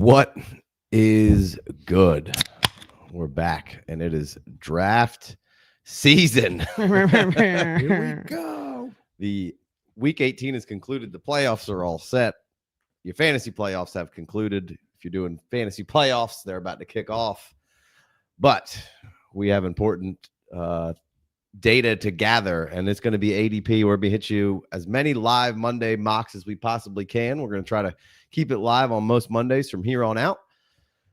What is good? We're back, and it is draft season. Here we go. The week 18 is concluded. The playoffs are all set. Your fantasy playoffs have concluded. If you're doing fantasy playoffs, they're about to kick off. But we have important data to gather, and it's going to be ADP. We're going to hit you as many live Monday mocks as we possibly can. We're going to try to keep it live on most Mondays from here on out.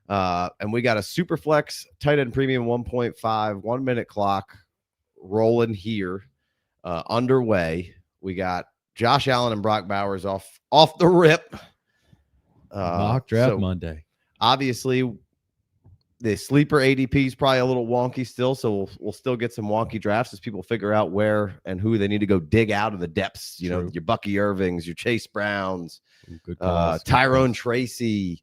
And we got a Superflex tight end premium 1.5 1 minute clock rolling here, underway. We got Josh Allen and Brock Bowers off the rip. Mock draft Monday. Obviously, the sleeper ADP is probably a little wonky still, so we'll still get some wonky drafts as people figure out where and who they need to go dig out of the depths. You know, your Bucky Irvings, your Chase Browns, Tyrone Tracy,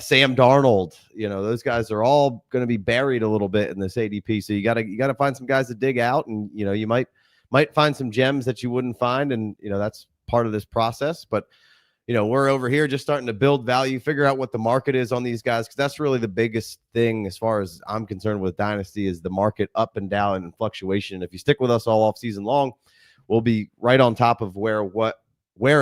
Sam Darnold. You know, those guys are all going to be buried a little bit in this ADP. So you got to find some guys to dig out, and you know, you might find some gems that you wouldn't find, and you know that's part of this process. But you know, we're over here just starting to build value, figure out what the market is on these guys, because that's really the biggest thing as far as I'm concerned with Dynasty is the market up and down and fluctuation. If you stick with us all off season long, we'll be right on top of where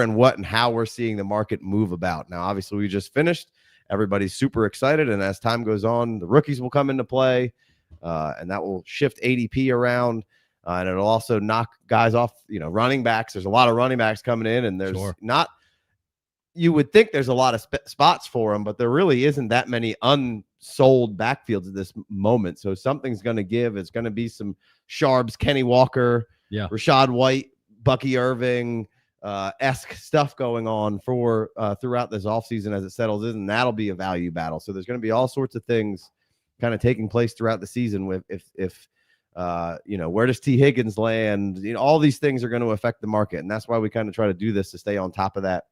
and how we're seeing the market move about. Now, obviously, we just finished. Everybody's super excited, and as time goes on, the rookies will come into play, and that will shift ADP around, and it'll also knock guys off, you know, running backs. There's a lot of running backs coming in, and there's not – you would think there's a lot of spots for them, but there really isn't that many unsold backfields at this moment. So something's going to give. It's going to be some Sharps, Kenny Walker, Rashad White, Bucky Irving, esque stuff going on for throughout this offseason as it settles in, and that'll be a value battle. So there's going to be all sorts of things kind of taking place throughout the season with if you know, where does T. Higgins land? You know, all these things are going to affect the market, and that's why we kind of try to do this to stay on top of that.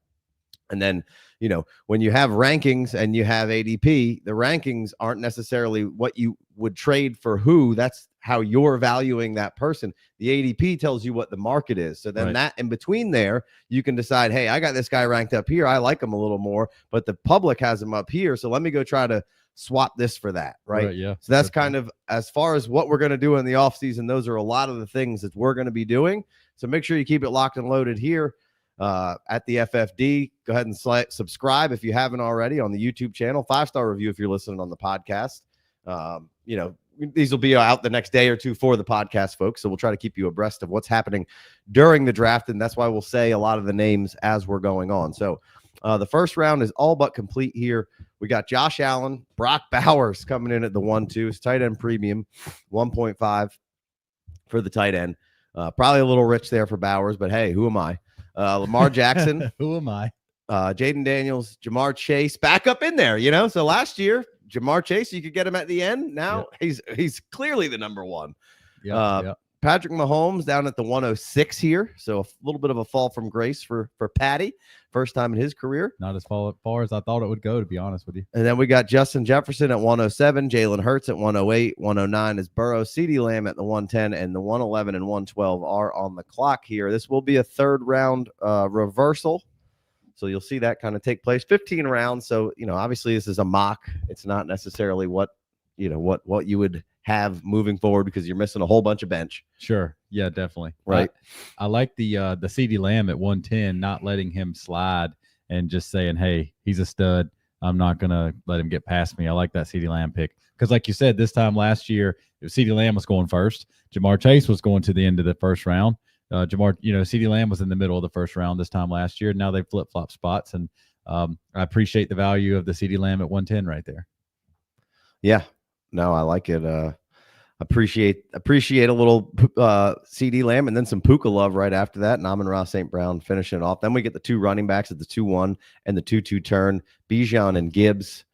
And then, you know, when you have rankings and you have ADP, the rankings aren't necessarily what you would trade for who. That's how you're valuing that person. The ADP tells you what the market is. So then that in between there, you can decide, hey, I got this guy ranked up here. I like him a little more, but the public has him up here. So let me go try to swap this for that. Right. Yeah. So that's kind of as far as what we're going to do in the offseason. Those are a lot of the things that we're going to be doing. So make sure you keep it locked and loaded here. At the FFD, go ahead and subscribe if you haven't already on the YouTube channel. 5-star review if you're listening on the podcast. You know, these will be out the next day or two for the podcast, folks. So we'll try to keep you abreast of what's happening during the draft, and that's why we'll say a lot of the names as we're going on. So the first round is all but complete here. We got Josh Allen, Brock Bowers coming in at the 1-2. It's tight end premium, 1.5 for the tight end. Probably a little rich there for Bowers, but hey, who am I? Lamar Jackson. Who am I? Jaden Daniels, Jamar Chase back up in there, you know. So last year, Jamar Chase, you could get him at the end. Now he's clearly the number one. Patrick Mahomes down at the 106 here. So a little bit of a fall from grace for Patty. First time in his career. Not as far as I thought it would go, to be honest with you. And then we got Justin Jefferson at 107, Jalen Hurts at 108, 109 is Burrow, CeeDee Lamb at the 110, and the 111 and 112 are on the clock here. This will be a third round reversal. So you'll see that kind of take place. 15 rounds. So, you know, obviously this is a mock. It's not necessarily what you would have moving forward because you're missing a whole bunch of bench. Sure. Yeah, definitely. Right. I like the CeeDee Lamb at 110, not letting him slide and just saying, hey, he's a stud. I'm not going to let him get past me. I like that CeeDee Lamb pick. Because like you said, this time last year, CeeDee Lamb was going first. Jamar Chase was going to the end of the first round. CeeDee Lamb was in the middle of the first round this time last year. Now they flip-flop spots. And I appreciate the value of the CeeDee Lamb at 110 right there. Yeah. No, I like it. Appreciate a little CeeDee Lamb and then some Puka love right after that. And Amon-Ra St. Brown finishing it off. Then we get the two running backs at the 2-1 and the 2-2 turn. Bijan and Gibbs.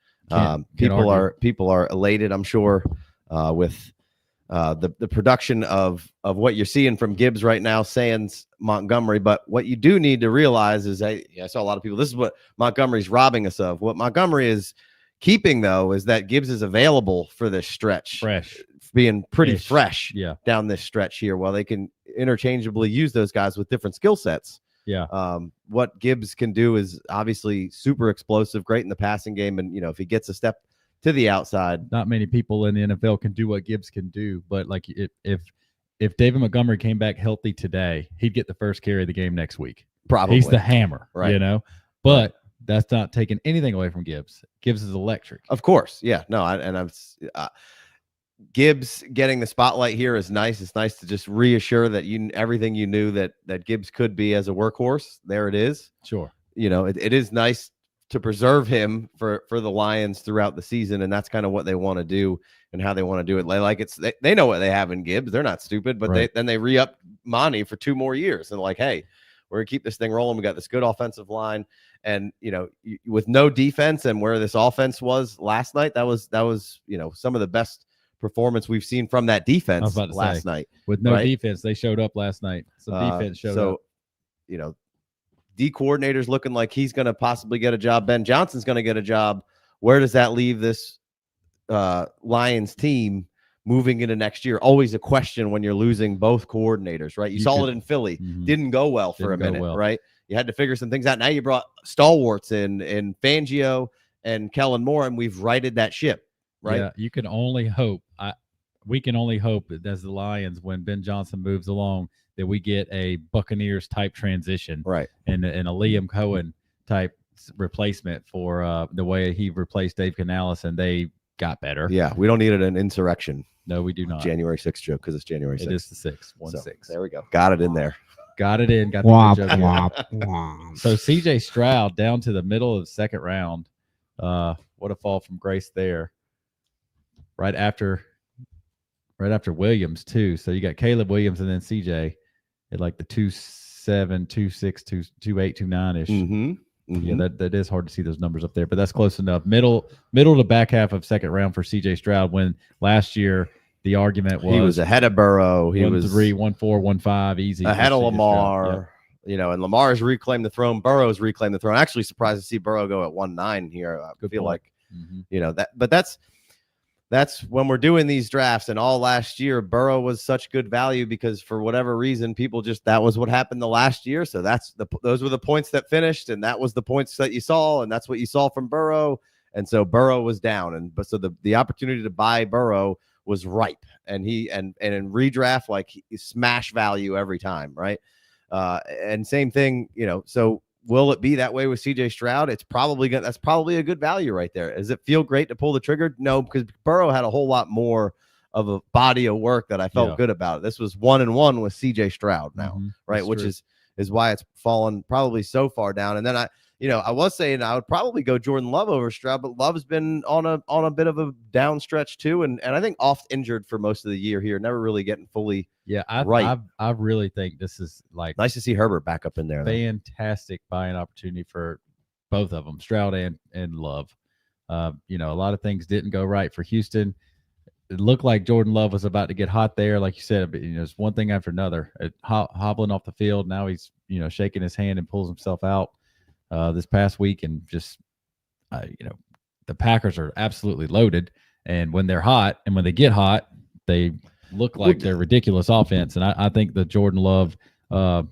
People are elated, I'm sure, with the production of what you're seeing from Gibbs right now, sans Montgomery. But what you do need to realize is I saw a lot of people. This is what Montgomery's robbing us of. What Montgomery is keeping, though, is that Gibbs is available for this stretch. Being pretty fresh down this stretch here, while they can interchangeably use those guys with different skill sets. Yeah. What Gibbs can do is obviously super explosive, great in the passing game. And, if he gets a step to the outside. Not many people in the NFL can do what Gibbs can do. But like if David Montgomery came back healthy today, he'd get the first carry of the game next week. Probably. He's the hammer, right? But that's not taking anything away from Gibbs. Gibbs is electric. Of course. Yeah. No, Gibbs getting the spotlight here is nice. It's nice to just reassure that everything you knew that Gibbs could be as a workhorse. There it is. Sure. It is nice to preserve him for the Lions throughout the season, and that's kind of what they want to do and how they want to do it. They know what they have in Gibbs. They're not stupid, but then they re-up Monty for 2 more years and hey, we're gonna keep this thing rolling. We got this good offensive line, and with no defense and where this offense was last night, that was some of the best performance we've seen from that defense last night. With no defense, they showed up last night. Some defense showed up. D coordinator's looking like he's going to possibly get a job. Ben Johnson's going to get a job. Where does that leave this Lions team moving into next year? Always a question when you're losing both coordinators, right? You saw it in Philly. Didn't go well for a minute, right? You had to figure some things out. Now you brought stalwarts in Fangio and Kellen Moore, and we've righted that ship. Right. Yeah, you can only hope. We can only hope that as the Lions, when Ben Johnson moves along, that we get a Buccaneers type transition, right, and a Liam Cohen type replacement for the way he replaced Dave Canales, and they got better. Yeah, we don't need an insurrection. No, we do not. January 6th joke because it's January 6th. It is the 6th. 1-6. There we go. Got it in there. Got it in. Got the good joke. So CJ Stroud down to the middle of the second round. What a fall from grace there. Right after Williams too. So you got Caleb Williams and then CJ at the 2.7, 2.6, 2.8, 2.9 ish. Yeah, that is hard to see those numbers up there, but that's close enough. Middle to back half of second round for CJ Stroud. When last year the argument was he was ahead of Burrow. He was 1-3, 1-4, 1-5, easy ahead of Lamar. And Lamar's reclaimed the throne. Burrow's reclaimed the throne. Actually, surprised to see Burrow go at 1-9 here. I feel like that, but that's when we're doing these drafts. And all last year, Burrow was such good value because for whatever reason, people that was what happened the last year. So those were the points that finished, and that was the points that you saw, and that's what you saw from Burrow. And so Burrow was down, so the opportunity to buy Burrow was ripe, and in redraft, he smash value every time, right? And same thing, so. Will it be that way with CJ Stroud? It's probably that's probably a good value right there. Does it feel great to pull the trigger? No, because Burrow had a whole lot more of a body of work that I felt good about. This was 1-1 with CJ Stroud now, right? Which is why it's fallen probably so far down. And then I was saying I would probably go Jordan Love over Stroud, but Love's been on a bit of a down stretch too, and I think oft injured for most of the year here, never really getting fully. Yeah, I really think this is nice to see Herbert back up in there. Fantastic buying opportunity for both of them, Stroud and Love. A lot of things didn't go right for Houston. It looked like Jordan Love was about to get hot there, like you said. But, it's one thing after another. Hobbling off the field. Now he's shaking his hand and pulls himself out this past week, and just the Packers are absolutely loaded. And when they're hot, and when they get hot, they look like they're ridiculous offense. And I think the Jordan Love, buy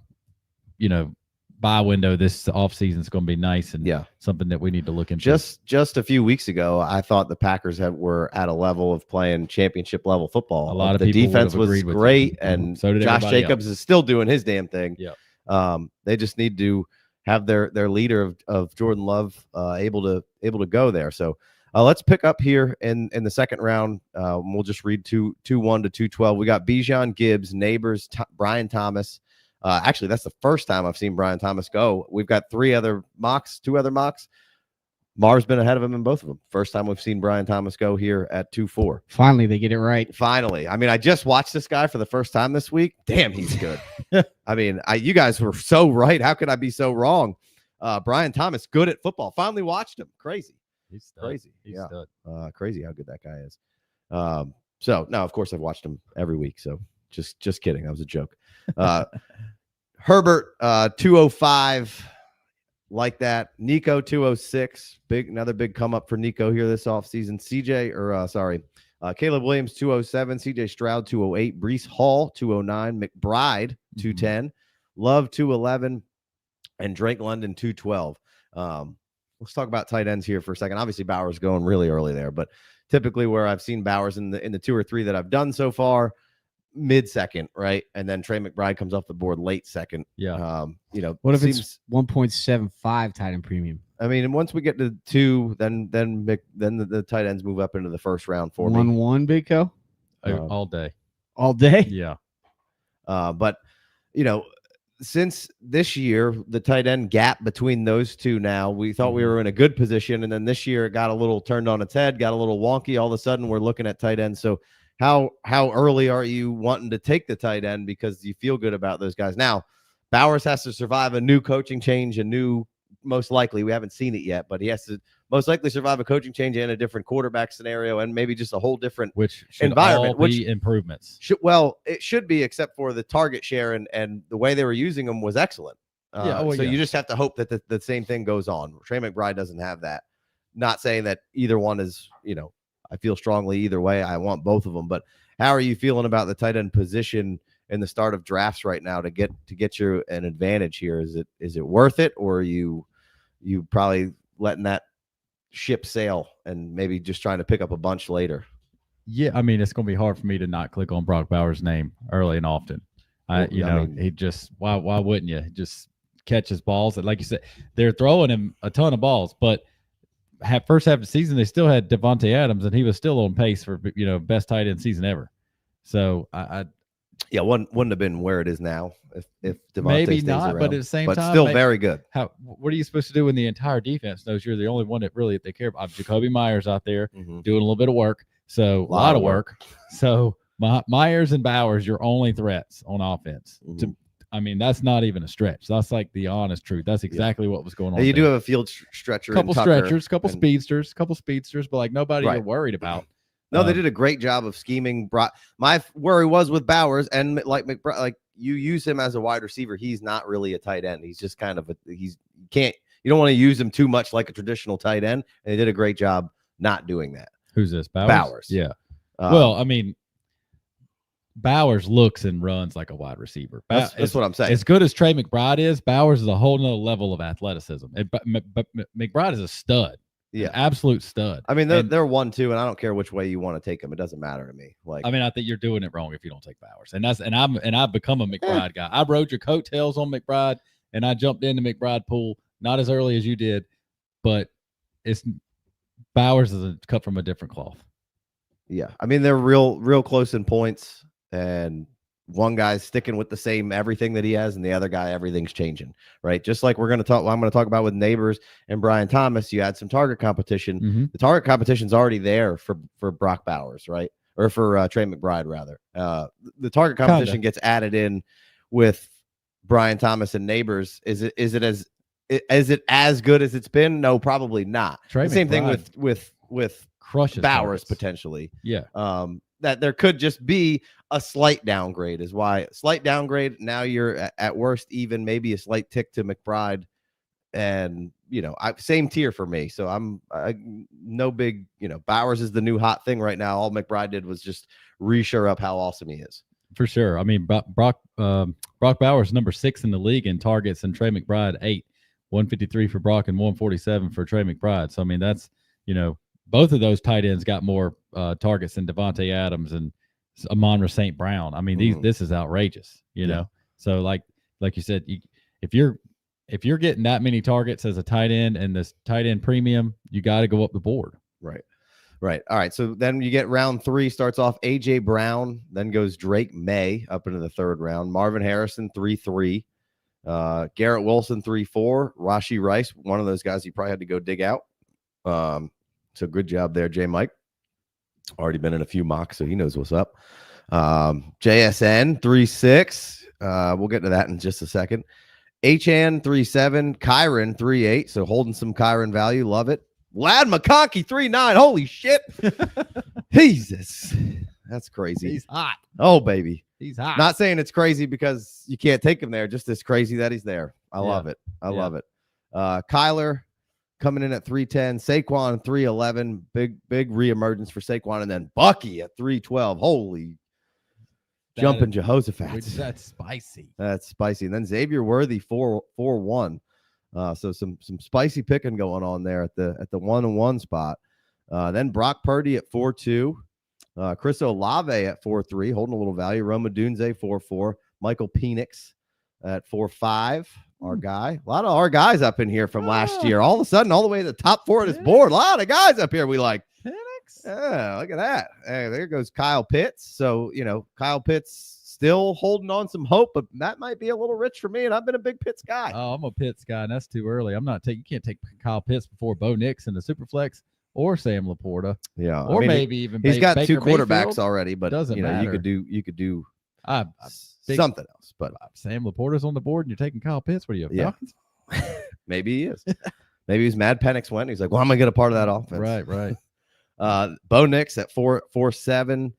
window this offseason is going to be nice and something that we need to look into. Just a few weeks ago, I thought the Packers were at a level of playing championship level football. A lot of the people defense was great, and so did Josh Jacobs else. is still doing his damn thing. Yeah, they just need to have their leader of Jordan Love able to go there. So let's pick up here in the second round. We'll just read 2-1 to 212. We got Bijan, Gibbs, Neighbors, Brian Thomas. Actually, that's the first time I've seen Brian Thomas go. We've got 2 other mocks. Mar's been ahead of him in both of them. First time we've seen Brian Thomas go here at 2-4. Finally, they get it right. Finally. I mean, I just watched this guy for the first time this week. Damn, he's good. I mean, you guys were so right. How could I be so wrong? Brian Thomas, good at football. Finally watched him. Crazy. He's crazy. He's stud. Crazy how good that guy is. So now, of course, I've watched him every week. So just kidding. That was a joke. Herbert, 205, like that. Nico, 206. Another big come up for Nico here this offseason. Caleb Williams, 207. CJ Stroud, 208. Breece Hall, 209. McBride, 210. Love, 211. and Drake London 212. Let's talk about tight ends here for a second. Obviously, Bowers going really early there, but typically where I've seen Bowers in the 2 or 3 that I've done so far, mid-second, right? And then Trey McBride comes off the board late second. Yeah. What if it's 1.75 tight end premium? I mean, and once we get to 2, then the tight ends move up into the first round for 1-1, Big Co? All day. All day? Yeah. But, since this year, the tight end gap between those two now, we thought we were in a good position. And then this year it got a little turned on its head, got a little wonky. All of a sudden we're looking at tight ends. So how early are you wanting to take the tight end because you feel good about those guys? Now, Bowers has to survive a new coaching change, most likely, we haven't seen it yet, but he has to most likely survive a coaching change and a different quarterback scenario and maybe just a whole different environment. Which improvements. It should be, except for the target share and the way they were using them was excellent. You just have to hope that the same thing goes on. Trey McBride doesn't have that. Not saying that either one is, I feel strongly either way. I want both of them. But how are you feeling about the tight end position in the start of drafts right now to get you an advantage here? Is it worth it, or are you probably letting that ship sail and maybe just trying to pick up a bunch later? Yeah, I mean, it's going to be hard for me to not click on Brock Bowers' name eirly and often. He just why wouldn't you just catch his balls? And like you said, they're throwing him a ton of balls, but first half of the season they still had Devontae Adams, and he was still on pace for best tight end season ever. So wouldn't have been where it is now if Devontae maybe stays not, around, but at the same time, still very good. What are you supposed to do when the entire defense knows you're the only one that they care about? Jacoby Myers out there doing a little bit of work, so a lot of work. So Myers and Bowers, your only threats on offense. That's not even a stretch. That's like the honest truth. That's exactly what was going on. You do have a field stretcher, couple stretchers, couple speedsters, but like nobody you're worried about. No, they did a great job of scheming. My worry was with Bowers and like McBride. Like you use him as a wide receiver, he's not really a tight end. He's just kind of you don't want to use him too much like a traditional tight end. And they did a great job not doing that. Who's this? Bowers. Yeah. Bowers looks and runs like a wide receiver. That's what I'm saying. As good as Trey McBride is, Bowers is a whole nother level of athleticism. McBride is a stud. Yeah, absolute stud. I mean, they're 1-2, and I don't care which way you want to take them. It doesn't matter to me. I think you're doing it wrong if you don't take Bowers, and I've become a McBride guy. I rode your coattails on McBride, and I jumped in the McBride pool not as early as you did, but Bowers is cut from a different cloth. Yeah, I mean they're real close in points, and one guy's sticking with the same everything that he has, and the other guy, everything's changing, right? Just like I'm going to talk about with Neighbors and Brian Thomas. You had some target competition. The target competition's already there for Brock Bowers, right? Or for Trey McBride, rather. The target competition gets added in with Brian Thomas and Neighbors. Is it as good as it's been? No, probably not. The same thing with crushes Bowers targets. Potentially. Yeah. That there could just be a slight downgrade is why slight downgrade. Now you're at worst, even maybe a slight tick to McBride, and same tier for me. So I'm no big, Bowers is the new hot thing right now. All McBride did was just reshore up how awesome he is. For sure. I mean, Brock Bowers number 6 in the league in targets, and Trey McBride 8, 153 for Brock and 147 for Trey McBride. So I mean, that's both of those tight ends got more targets than Devontae Adams and Amon-Ra St. Brown. I mean, this is outrageous, you know? So like you said, if you're getting that many targets as a tight end and this tight end premium, you got to go up the board. Right. All right. So then you get round 3 starts off AJ Brown, then goes Drake May up into the 3rd round, Marvin Harrison 3-3, Garrett Wilson 3-4, Rashee Rice, one of those guys you probably had to go dig out. So good job there, J Mike. Already been in a few mocks, so he knows what's up. JSN 3-6. We'll get to that in just a second. HN 3-7. Kyron 3-8. So holding some Kyron value. Love it. Lad McConkey 3-9. Holy shit. Jesus. That's crazy. He's hot. Oh, baby. He's hot. Not saying it's crazy because you can't take him there. Just it's crazy that he's there. I love it. I love it. Kyler coming in at 310, Saquon 311, big reemergence for Saquon, and then Bucky at 312. Holy jumping Jehoshaphat. That's spicy. That's spicy. And then Xavier Worthy 4-1. So some spicy picking going on there at the 1-1 spot. Then Brock Purdy at 4-2. Chris Olave at 4-3, holding a little value. Roma Dunze 4-4. Michael Penix at 4-5. Our guy. A lot of our guys up in here from last year. All of a sudden, all the way to the top 4 of this board. A lot of guys up here we like. Penix? Yeah, look at that. Hey, there goes Kyle Pitts. So, Kyle Pitts still holding on some hope, but that might be a little rich for me, and I've been a big Pitts guy. Oh, I'm a Pitts guy, and that's too early. You can't take Kyle Pitts before Bo Nix in the Superflex or Sam Laporta. Yeah. Or maybe even he's got Baker 2 quarterbacks Mayfield. already, but Doesn't matter. you could do something else. But Sam Laporta's on the board, and you're taking Kyle Pitts. What are you, Falcons? Maybe he is. Maybe he's mad Penix went. He's like, well, I'm gonna get a part of that offense. Right. Bo Nix at 4-7.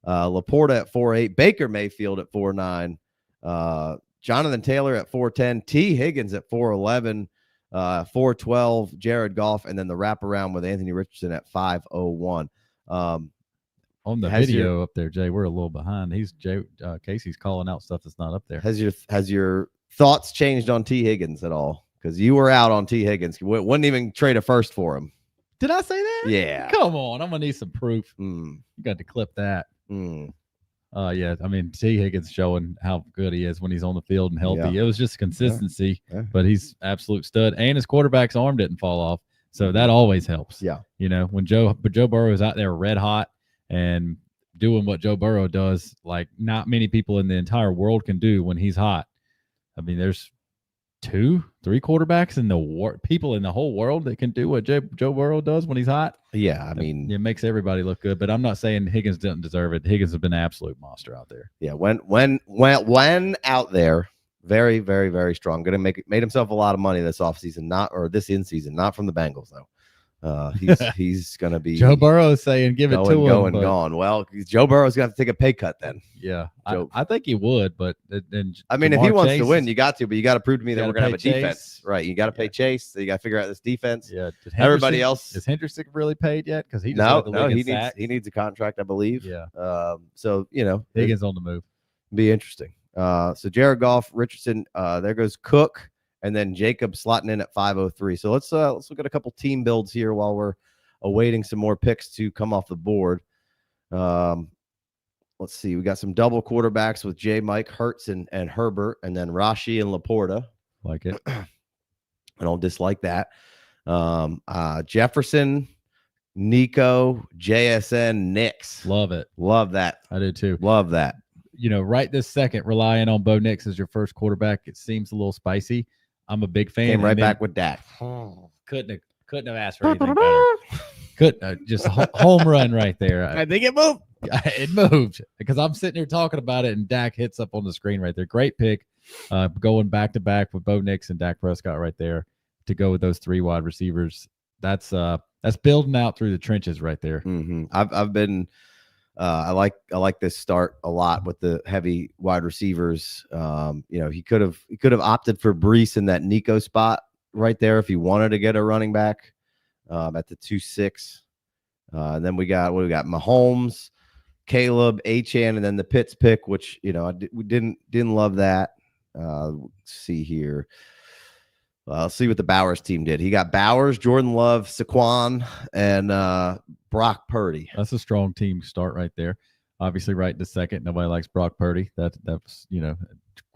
Laporta at 4-8. Baker Mayfield at 4-9. Jonathan Taylor at 4-10. T. Higgins at 4-11. 4-12. Jared Goff, and then the wraparound with Anthony Richardson at 5-01. On the video up there, Jay, we're a little behind. Casey's calling out stuff that's not up there. Has your thoughts changed on T. Higgins at all? Because you were out on T. Higgins. Wouldn't even trade a first for him. Did I say that? Yeah. Come on. I'm going to need some proof. You got to clip that. Yeah. I mean, T. Higgins showing how good he is when he's on the field and healthy. Yeah. It was just consistency, but he's absolute stud. And his quarterback's arm didn't fall off. So that always helps. Yeah. When Joe Burrow is out there red hot and doing what Joe Burrow does, like not many people in the entire world can do when he's hot. I mean, there's 2-3 quarterbacks in the people in the whole world that can do what Joe Burrow does when he's hot. Yeah, I mean, it makes everybody look good. But I'm not saying Higgins didn't deserve it. Higgins has been an absolute monster out there. Yeah, when out there, very, very, very strong. Made himself a lot of money this offseason, this in season, not from the Bengals though. He's gonna be Joe Burrow is saying give it to him. Gone. Well, Joe Burrow's gonna have to take a pay cut then. Yeah, I think he would, but then I mean, if he wants to win, you got to, but you got to prove to me that we're gonna have a defense, right? You got to pay Chase, so you got to figure out this defense. Yeah, everybody else is Hendrickson really paid yet? Because he he needs a contract, I believe. Yeah. So Higgins on the move. Be interesting. So Jared Goff, Richardson, there goes Cook. And then Jacob slotting in at 503. So let's look at a couple team builds here while we're awaiting some more picks to come off the board. Let's see. We got some double quarterbacks with Mike, Hurts, and Herbert, and then Rashi and Laporta. Like it. I don't dislike that. Jefferson, Nico, JSN, Nix. Love it. Love that. I do too. Love that. Right this second, relying on Bo Nix as your first quarterback, it seems a little spicy. I'm a big fan. Came right back with Dak. Couldn't have asked for anything better. Just home run right there. I think it moved. It moved because I'm sitting here talking about it, and Dak hits up on the screen right there. Great pick, going back to back with Bo Nix and Dak Prescott right there to go with those 3 wide receivers. That's building out through the trenches right there. Mm-hmm. I've been. I like this start a lot with the heavy wide receivers. He could have opted for Bryce in that Nico spot right there if he wanted to get a running back at the 2-6. And then we got Mahomes, Caleb, Achane, and then the Pitts pick, which we didn't love that. Let's see here. Let's see what the Bowers team did. He got Bowers, Jordan Love, Saquon, and Brock Purdy. That's a strong team start right there. Obviously, right to second. Nobody likes Brock Purdy. That's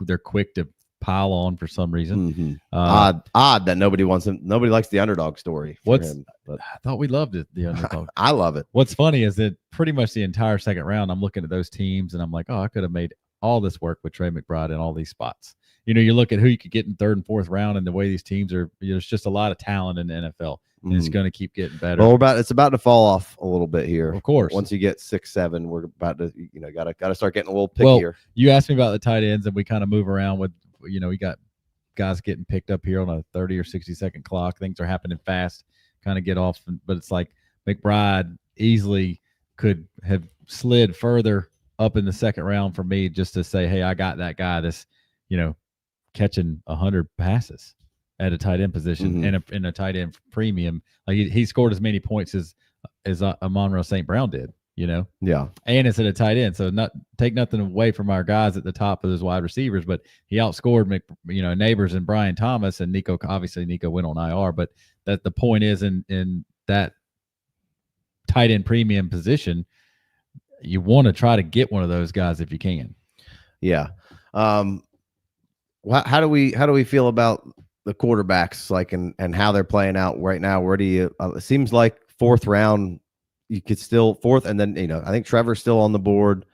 they're quick to pile on for some reason. Mm-hmm. Odd that nobody wants him. Nobody likes the underdog story. I thought we loved it. The underdog. I love it. What's funny is that pretty much the entire second round, I'm looking at those teams and I'm like, oh, I could have made all this work with Trey McBride in all these spots. You look at who you could get in 3rd and 4th round, and the way these teams are, there's just a lot of talent in the NFL, and it's going to keep getting better. Well, it's about to fall off a little bit here. Of course. Once you get 6, 7, we're about to, got to start getting a little pickier. Well, you asked me about the tight ends, and we kind of move around with, we got guys getting picked up here on a 30 or 60-second clock. Things are happening fast, kind of get off, but it's like McBride easily could have slid further up in the second round for me just to say, hey, I got that guy that's, catching 100 passes at a tight end position and in a tight end premium. Like he scored as many points as Amon-Ra St. Brown did, Yeah. And it's at a tight end. So not take nothing away from our guys at the top of those wide receivers, but he outscored Neighbors and Brian Thomas, and Nico. Obviously, Nico went on IR, but that the point is in that tight end premium position, you want to try to get one of those guys if you can. Yeah. How do we feel about the quarterbacks, like, and how they're playing out right now? Where do you? It seems like fourth round, you could still fourth, and then I think Trevor's still on the board.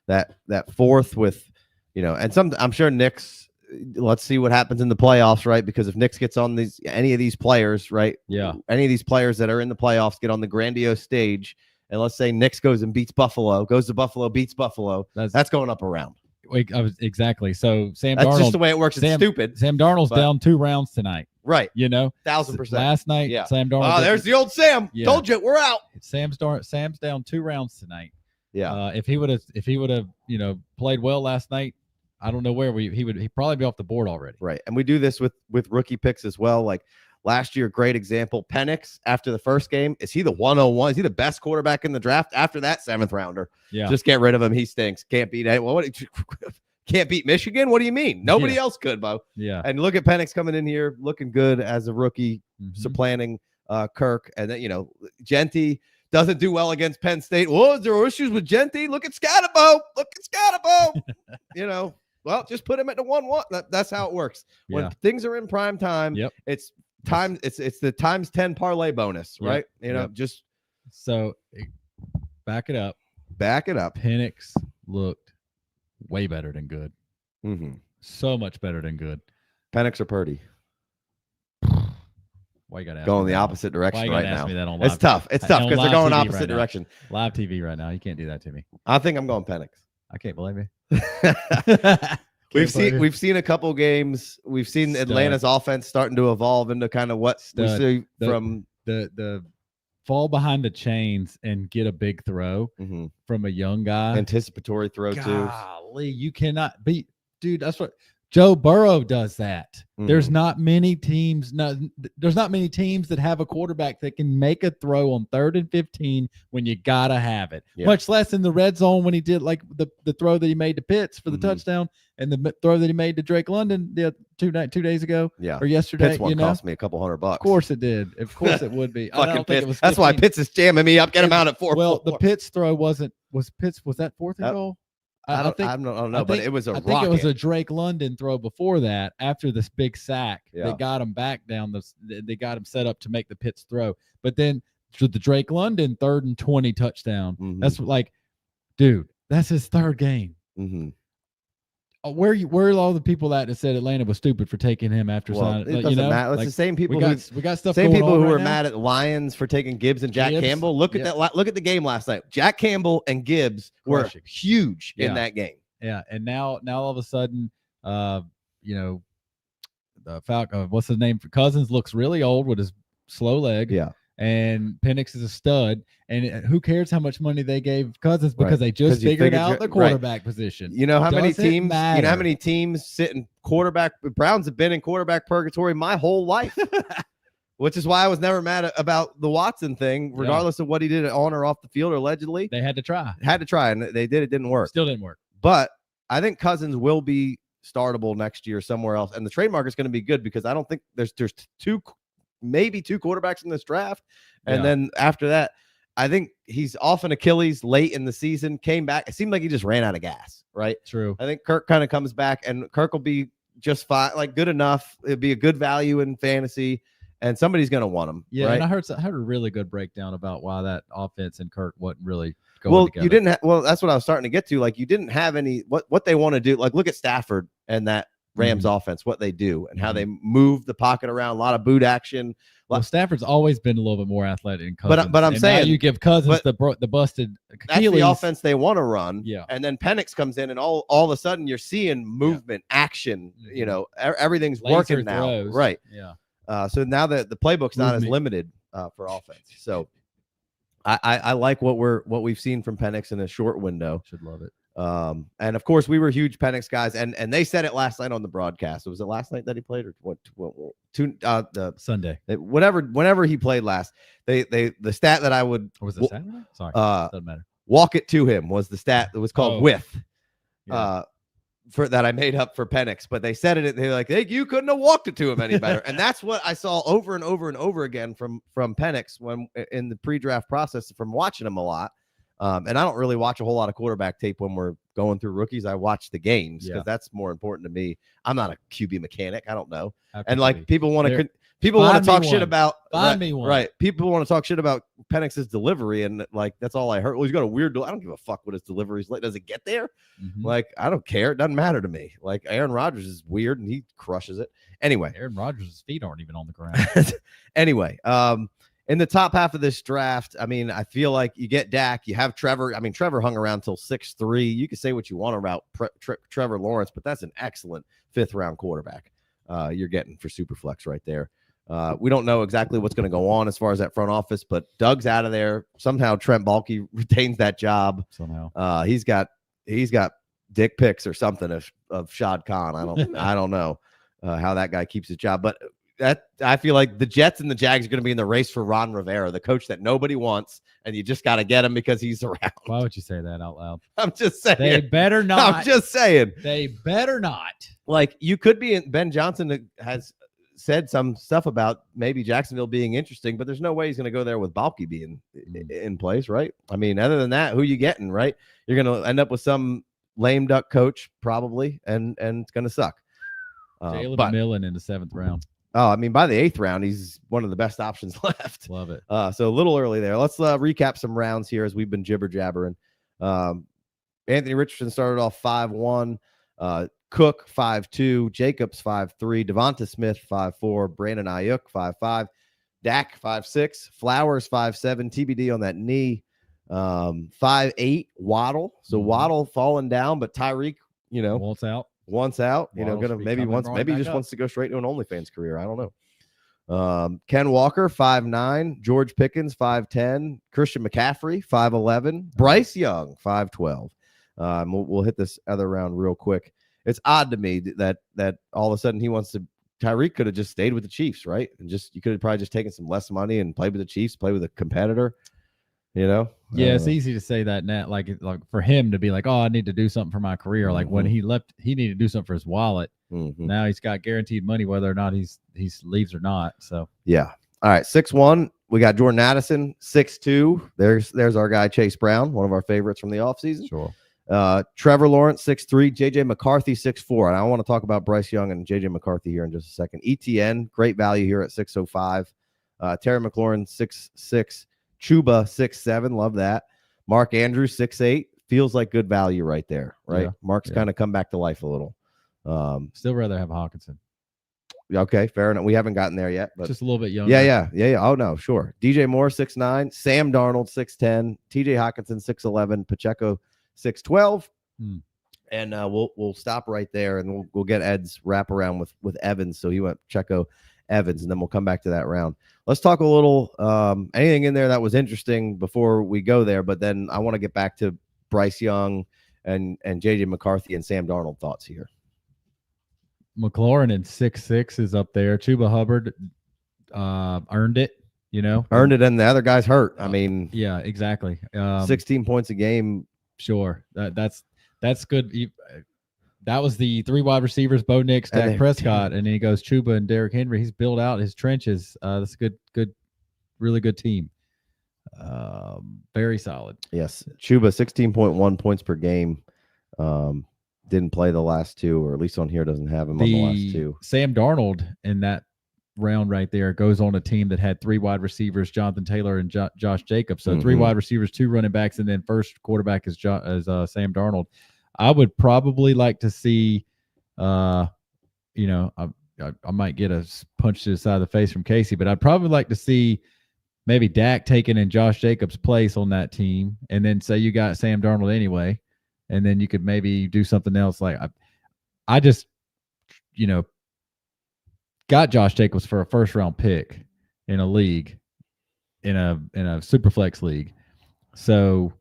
That fourth with, and I'm sure Nick's. Let's see what happens in the playoffs, right? Because if Nick's gets on any of these players, right? Yeah. Any of these players that are in the playoffs get on the grandiose stage, and let's say Nick's goes and beats Buffalo, goes to Buffalo, beats Buffalo. That's going up a round. Exactly. So Sam That's Darnold, just the way it works. It's stupid. Sam Darnold's down 2 rounds tonight. Right. 1,000%. Last night, yeah. Sam Darnold. Oh, there's the old Sam. Yeah. Told you, we're out. Sam's down 2 rounds tonight. Yeah. If he would have played well last night, I don't know where he'd probably be off the board already. Right. And we do this with rookie picks as well. Like last year, great example. Penix, after the first game, is he the 101? Is he the best quarterback in the draft? After that, 7th rounder. Yeah. Just get rid of him. He stinks. Can't beat anyone. Can't beat Michigan? What do you mean? Nobody else could, Bo. Yeah. And look at Penix coming in here looking good as a rookie, supplanting Kirk. And then, Genty doesn't do well against Penn State. Well, there are issues with Genty. Look at Scatterbo. Well, just put him at the 1-1. That's how it works. When things are in prime time, it's time. It's the times 10 parlay bonus, right? Just so back it up. Penix looked way better than good. So much better than good. Penix or Purdy? Why you gotta go in the opposite direction right now? It's tough because they're going opposite direction. Live TV right now. You can't do that to me. I think I'm going Penix. I can't believe you. We've seen a couple games. We've seen Atlanta's offense starting to evolve into kind of what we see from the fall behind the chains and get a big throw from a young guy. Anticipatory throw too. Golly, you cannot beat, dude. That's what Joe Burrow does that. There's not many teams. There's not many teams that have a quarterback that can make a throw on 3rd and 15 when you gotta have it. Much less in the red zone when he did like the throw that he made to Pitts for the touchdown and the throw that he made to Drake London 2 days ago or yesterday. Pitts one cost me a couple $100. Of course it did. Of course it would be. I don't think it was 15. That's why Pitts is jamming me up. Get him out at 4. Well, the Pitts throw was that 4th and goal? I don't know, but it was a rocket. I think it was a Drake London throw before that, after this big sack. They got him back down. They got him set up to make the Pitts throw. But then the Drake London 3rd and 20 touchdown. That's like, dude, that's his 3rd game. Where are all the people that said Atlanta was stupid for taking him after signing? It doesn't matter. It's the same people. We got stuff. Same people who were now. mad at Lions for taking Gibbs and Jack Campbell. Look at that. Look at the game last night. Jack Campbell and Gibbs were huge in that game. Yeah, and now all of a sudden, the Falcon. What's his name? Cousins looks really old with his slow leg. Yeah. And Penix is a stud, and who cares how much money they gave Cousins because they just figured out the quarterback position. You know how many teams? Matter. You know how many teams sit in quarterback? Browns have been in quarterback purgatory my whole life, which is why I was never mad about the Watson thing, regardless of what he did on or off the field, or allegedly. They had to try, and they did. It didn't work. Still didn't work. But I think Cousins will be startable next year somewhere else, and the trade market is going to be good because I don't think there's maybe 2 quarterbacks in this draft. And then after that, I think he's off an Achilles late in the season, came back. It seemed like he just ran out of gas, right? True. I think Kirk kind of comes back, and Kirk will be just fine, like good enough. It'd be a good value in fantasy, and somebody's going to want him. Yeah, right? And I heard a really good breakdown about why that offense and Kirk wasn't really going together. You didn't that's what I was starting to get to. Like, you didn't have any what they want to do. Like, look at Stafford and that Rams offense, what they do and how they move the pocket around, a lot of boot action. Well, Stafford's always been a little bit more athletic than Cousins. But I'm saying you give Cousins the busted Achilles. That's the offense they want to run. Yeah. And then Penix comes in, and all of a sudden you're seeing movement, action. Everything's Laser working now. throws. Right. Yeah. So now the playbook's not as limited for offense. So I like what we've seen from Penix in a short window. Should love it. And of course we were huge Penix guys, and they said it last night on the broadcast. Was it last night that he played, or the Sunday? Whenever he played last, the stat that I would, or was it Saturday? Sorry, doesn't matter. Walk it to him was the stat that was called width. Yeah. For that I made up for Penix, but they said it. They're like, hey, you couldn't have walked it to him any better. And that's what I saw over and over and over again from Penix when in the pre-draft process from watching him a lot. And I don't really watch a whole lot of quarterback tape when we're going through rookies. I watch the games because that's more important to me. I'm not a QB mechanic. I don't know. And like people want to talk shit about right. People want to talk shit about Penix's delivery, and like that's all I heard. Well, he's got a weird. I don't give a fuck what his delivery's like. Does it get there? Like I don't care. It doesn't matter to me. Like Aaron Rodgers is weird and he crushes it. Anyway, Aaron Rodgers' feet aren't even on the ground. Anyway, in the top half of this draft, I mean, I feel like you get Dak, you have Trevor. I mean, Trevor hung around till 6'3". You can say what you want about Trevor Lawrence, but that's an excellent 5th round quarterback you're getting for Superflex right there. We don't know exactly what's going to go on as far as that front office, but Doug's out of there. Somehow Trent Baalke retains that job. Somehow he's got dick pics or something of Shad Khan. I don't know how that guy keeps his job, but that I feel like the Jets and the Jags are going to be in the race for Ron Rivera, the coach that nobody wants, and you just got to get him because he's around. Why would you say that out loud? I'm just saying. They better not. I'm just saying. They better not. Like you could be in. Ben Johnson has said some stuff about maybe Jacksonville being interesting, but there's no way he's going to go there with Baalke being in place, right? I mean, other than that, who you getting, right? You're going to end up with some lame duck coach probably, and it's going to suck. Jalen McMillan in the 7th round. Oh, I mean, by the 8th round, he's one of the best options left. Love it. So a little early there. Let's recap some rounds here as we've been jibber jabbering. Anthony Richardson started off 5-1. Cook 5-2. Jacobs 5-3. Devonta Smith 5-4. Brandon Ayuk 5-5. Dak 5-6. Flowers 5-7. TBD on that knee. 5-8. Waddle. So Waddle falling down, but Tyreek, wants out. Maybe he just wants to go straight to an OnlyFans career. I don't know. Ken Walker 5'9", George Pickens 5'10", Christian McCaffrey 5'11", Bryce Young 5'12". We'll hit this other round real quick. It's odd to me that all of a sudden he wants to. Tyreek could have just stayed with the Chiefs, right? And you could have probably just taken some less money and played with the Chiefs, play with a competitor. Yeah, it's easy to say that now. Like for him to be like, oh, I need to do something for my career. Like when he left, he needed to do something for his wallet. Now he's got guaranteed money, whether or not he leaves or not. So yeah. All right, 6'1". We got Jordan Addison, 6'2". There's our guy Chase Brown, one of our favorites from the offseason. Sure. Trevor Lawrence, 6'3". JJ McCarthy, 6'4". And I want to talk about Bryce Young and JJ McCarthy here in just a second. ETN, great value here at 605. Terry McLaurin, 6'6". Chuba 6'7", love that. Mark Andrews 6'8", feels like good value right there, right? Yeah. Mark's kind of come back to life a little. Still rather have Hawkinson. Okay, fair enough. We haven't gotten there yet, but just a little bit younger. Yeah. Oh no, sure. DJ Moore 6'9", Sam Darnold 6'10", TJ Hawkinson 6'11", Pacheco 6'12". And we'll stop right there, and we'll get Ed's wrap around with Evans. So he went Pacheco, Evans, and then we'll come back to that round. Let's talk a little anything in there that was interesting before we go there, but then I want to get back to Bryce Young and JJ McCarthy and Sam Darnold thoughts here. McLaurin in 6'6" is up there. Chuba Hubbard earned it, Earned it, and the other guy's hurt. I mean, yeah, exactly. 16 points a game. Sure. That's good. That was the 3 wide receivers, Bo Nix, Dak Prescott, and then he goes Chuba and Derrick Henry. He's built out his trenches. That's a good, really good team. Very solid. Yes. Chuba, 16.1 points per game. Didn't play the last 2, or at least on here doesn't have him on the last 2. Sam Darnold in that round right there goes on a team that had 3 wide receivers, Jonathan Taylor and Josh Jacobs. So 3 wide receivers, 2 running backs, and then first quarterback is Sam Darnold. I would probably like to see, I might get a punch to the side of the face from Casey, but I'd probably like to see maybe Dak taking in Josh Jacobs' place on that team, and then say you got Sam Darnold anyway, and then you could maybe do something else. Like I just, got Josh Jacobs for a first-round pick in a league, in a Superflex league. So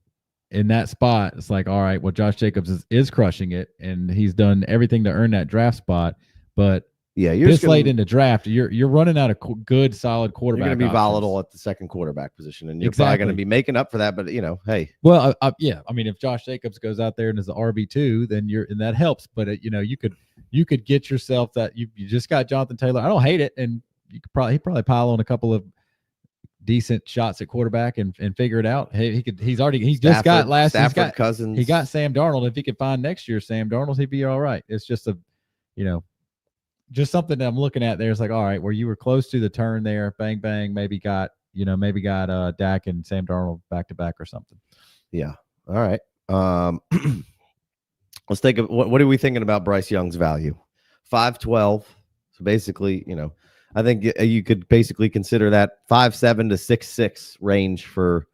in that spot, it's like, all right, well, Josh Jacobs is crushing it, and he's done everything to earn that draft spot. But Yeah, you're this just late gonna, in the draft, you're running out of good, solid you're quarterback. going to be options. volatile at the second quarterback position, and you're probably going to be making up for that. But hey. Well, yeah, I mean, if Josh Jacobs goes out there and is the RB2, then and that helps. But you could get yourself that you just got Jonathan Taylor. I don't hate it, and he probably pile on a couple of decent shots at quarterback and figure it out. Hey, just got Stafford Cousins. He got Sam Darnold. If he could find next year Sam Darnold, he'd be all right. It's just just something that I'm looking at there. It's like, all right, where you were close to the turn there, bang bang, maybe got Dak and Sam Darnold back to back or something. Yeah. All right. Let's take what are we thinking about Bryce Young's value? 5'12". So basically, I think you could basically consider that 5'7" to 6'6" range for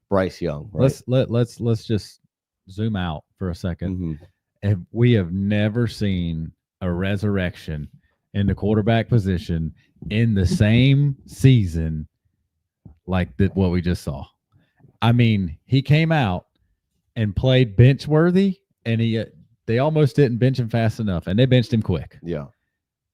Bryce Young. Right? Let's just zoom out for a second. Mm-hmm. And we have never seen a resurrection in the quarterback position in the same season like what we just saw. I mean, he came out and played bench worthy, and they almost didn't bench him fast enough, and they benched him quick. Yeah.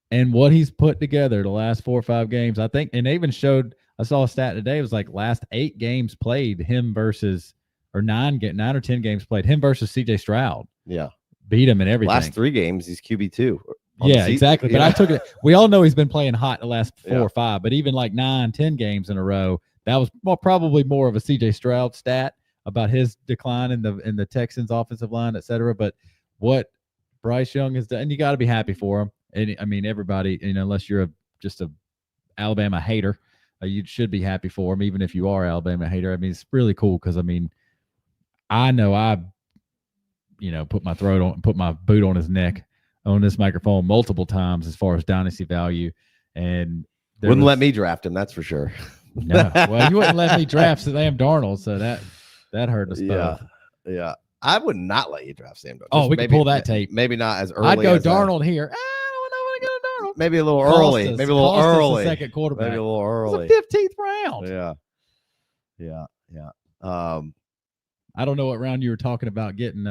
And what he's put together the last 4 or 5 games, I think, and they even showed, I saw a stat today, it was like last 8 games played him versus, or 9 or 10 games played him versus CJ Stroud. Yeah. Beat him in everything. Last 3 games, he's QB2. Yeah, exactly. But I took it. We all know he's been playing hot the last 4 or 5, but even like 9, 10 games in a row, that was probably more of a CJ Stroud stat about his decline in the Texans offensive line, et cetera. But what Bryce Young has done, and you got to be happy for him. And I mean, everybody, unless you're just a Alabama hater, you should be happy for him, even if you are Alabama hater. I mean, it's really cool because I mean, I know I put my boot on his neck on this microphone multiple times as far as dynasty value, and wouldn't let me draft him. That's for sure. No, well, you wouldn't let me draft Sam Darnold, so that hurt us both. Yeah. I would not let you draft Sam Darnold. Oh, we can pull that tape. Maybe not as early. I'd go Darnold here. I don't know when I go Darnold. Maybe a little early. Maybe a little early. Second quarterback. Maybe a little early. It's the 15th round. Yeah. I don't know what round you were talking about getting.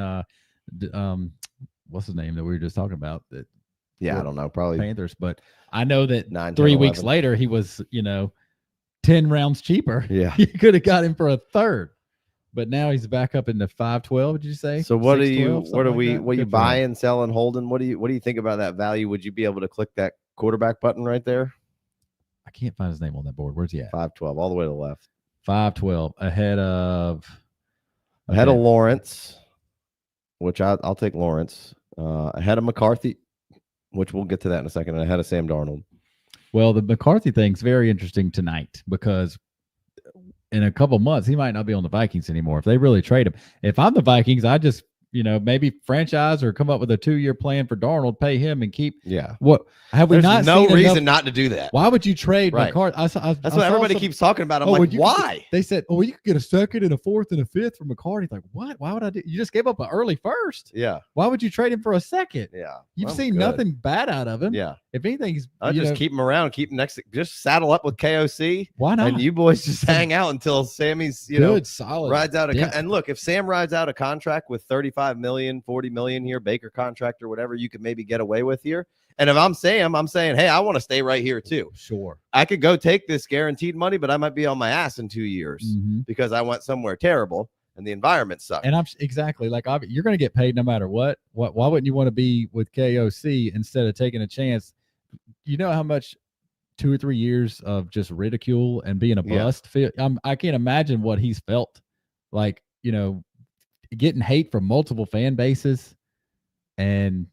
What's his name that we were just talking about? I don't know. Probably Panthers, but I know that 9, 3 10, weeks 11. later he was 10 rounds cheaper. Yeah, you could have got him for a third, but now he's back up in the 512. Did you say? So what 612, what are you buying, selling, holding? What do you think about that value? Would you be able to click that quarterback button right there? I can't find his name on that board. Where's he at? 512, all the way to the left. 512 ahead of Lawrence, which I'll take Lawrence. Ahead of McCarthy, which we'll get to that in a second, and ahead of Sam Darnold. Well, the McCarthy thing's very interesting tonight because in a couple months he might not be on the Vikings anymore if they really trade him. If I'm the Vikings, I just maybe franchise or come up with a 2-year plan for Darnold, pay him and keep. Yeah. What have we There's not? No seen reason enough? not to do that. Why would you trade Right. McCarthy? That's what everybody keeps talking about. I'm like, why? They said, "Oh, well, you could get a second and a fourth and a fifth from McCarthy." Like, what? Why would I do? You just gave up an early first. Yeah. Why would you trade him for a second? Yeah. You've seen nothing bad out of him. Yeah. If anything, he's I'll just keep him around, keep him just saddle up with KOC. Why not? And you boys just hang out until Sammy's, good, solid. rides out and look, if Sam rides out a contract with 35 million, 40 million here, Baker contract or whatever, you could maybe get away with here. And if I'm Sam, I'm saying, hey, I want to stay right here too. Sure. I could go take this guaranteed money, but I might be on my ass in 2 years because I went somewhere terrible and the environment sucks. And I'm exactly like, you're going to get paid no matter what. Why wouldn't you want to be with KOC instead of taking a chance? You know how much 2 or 3 years of just ridicule and being a bust feel. I can't imagine what he's felt like, getting hate from multiple fan bases and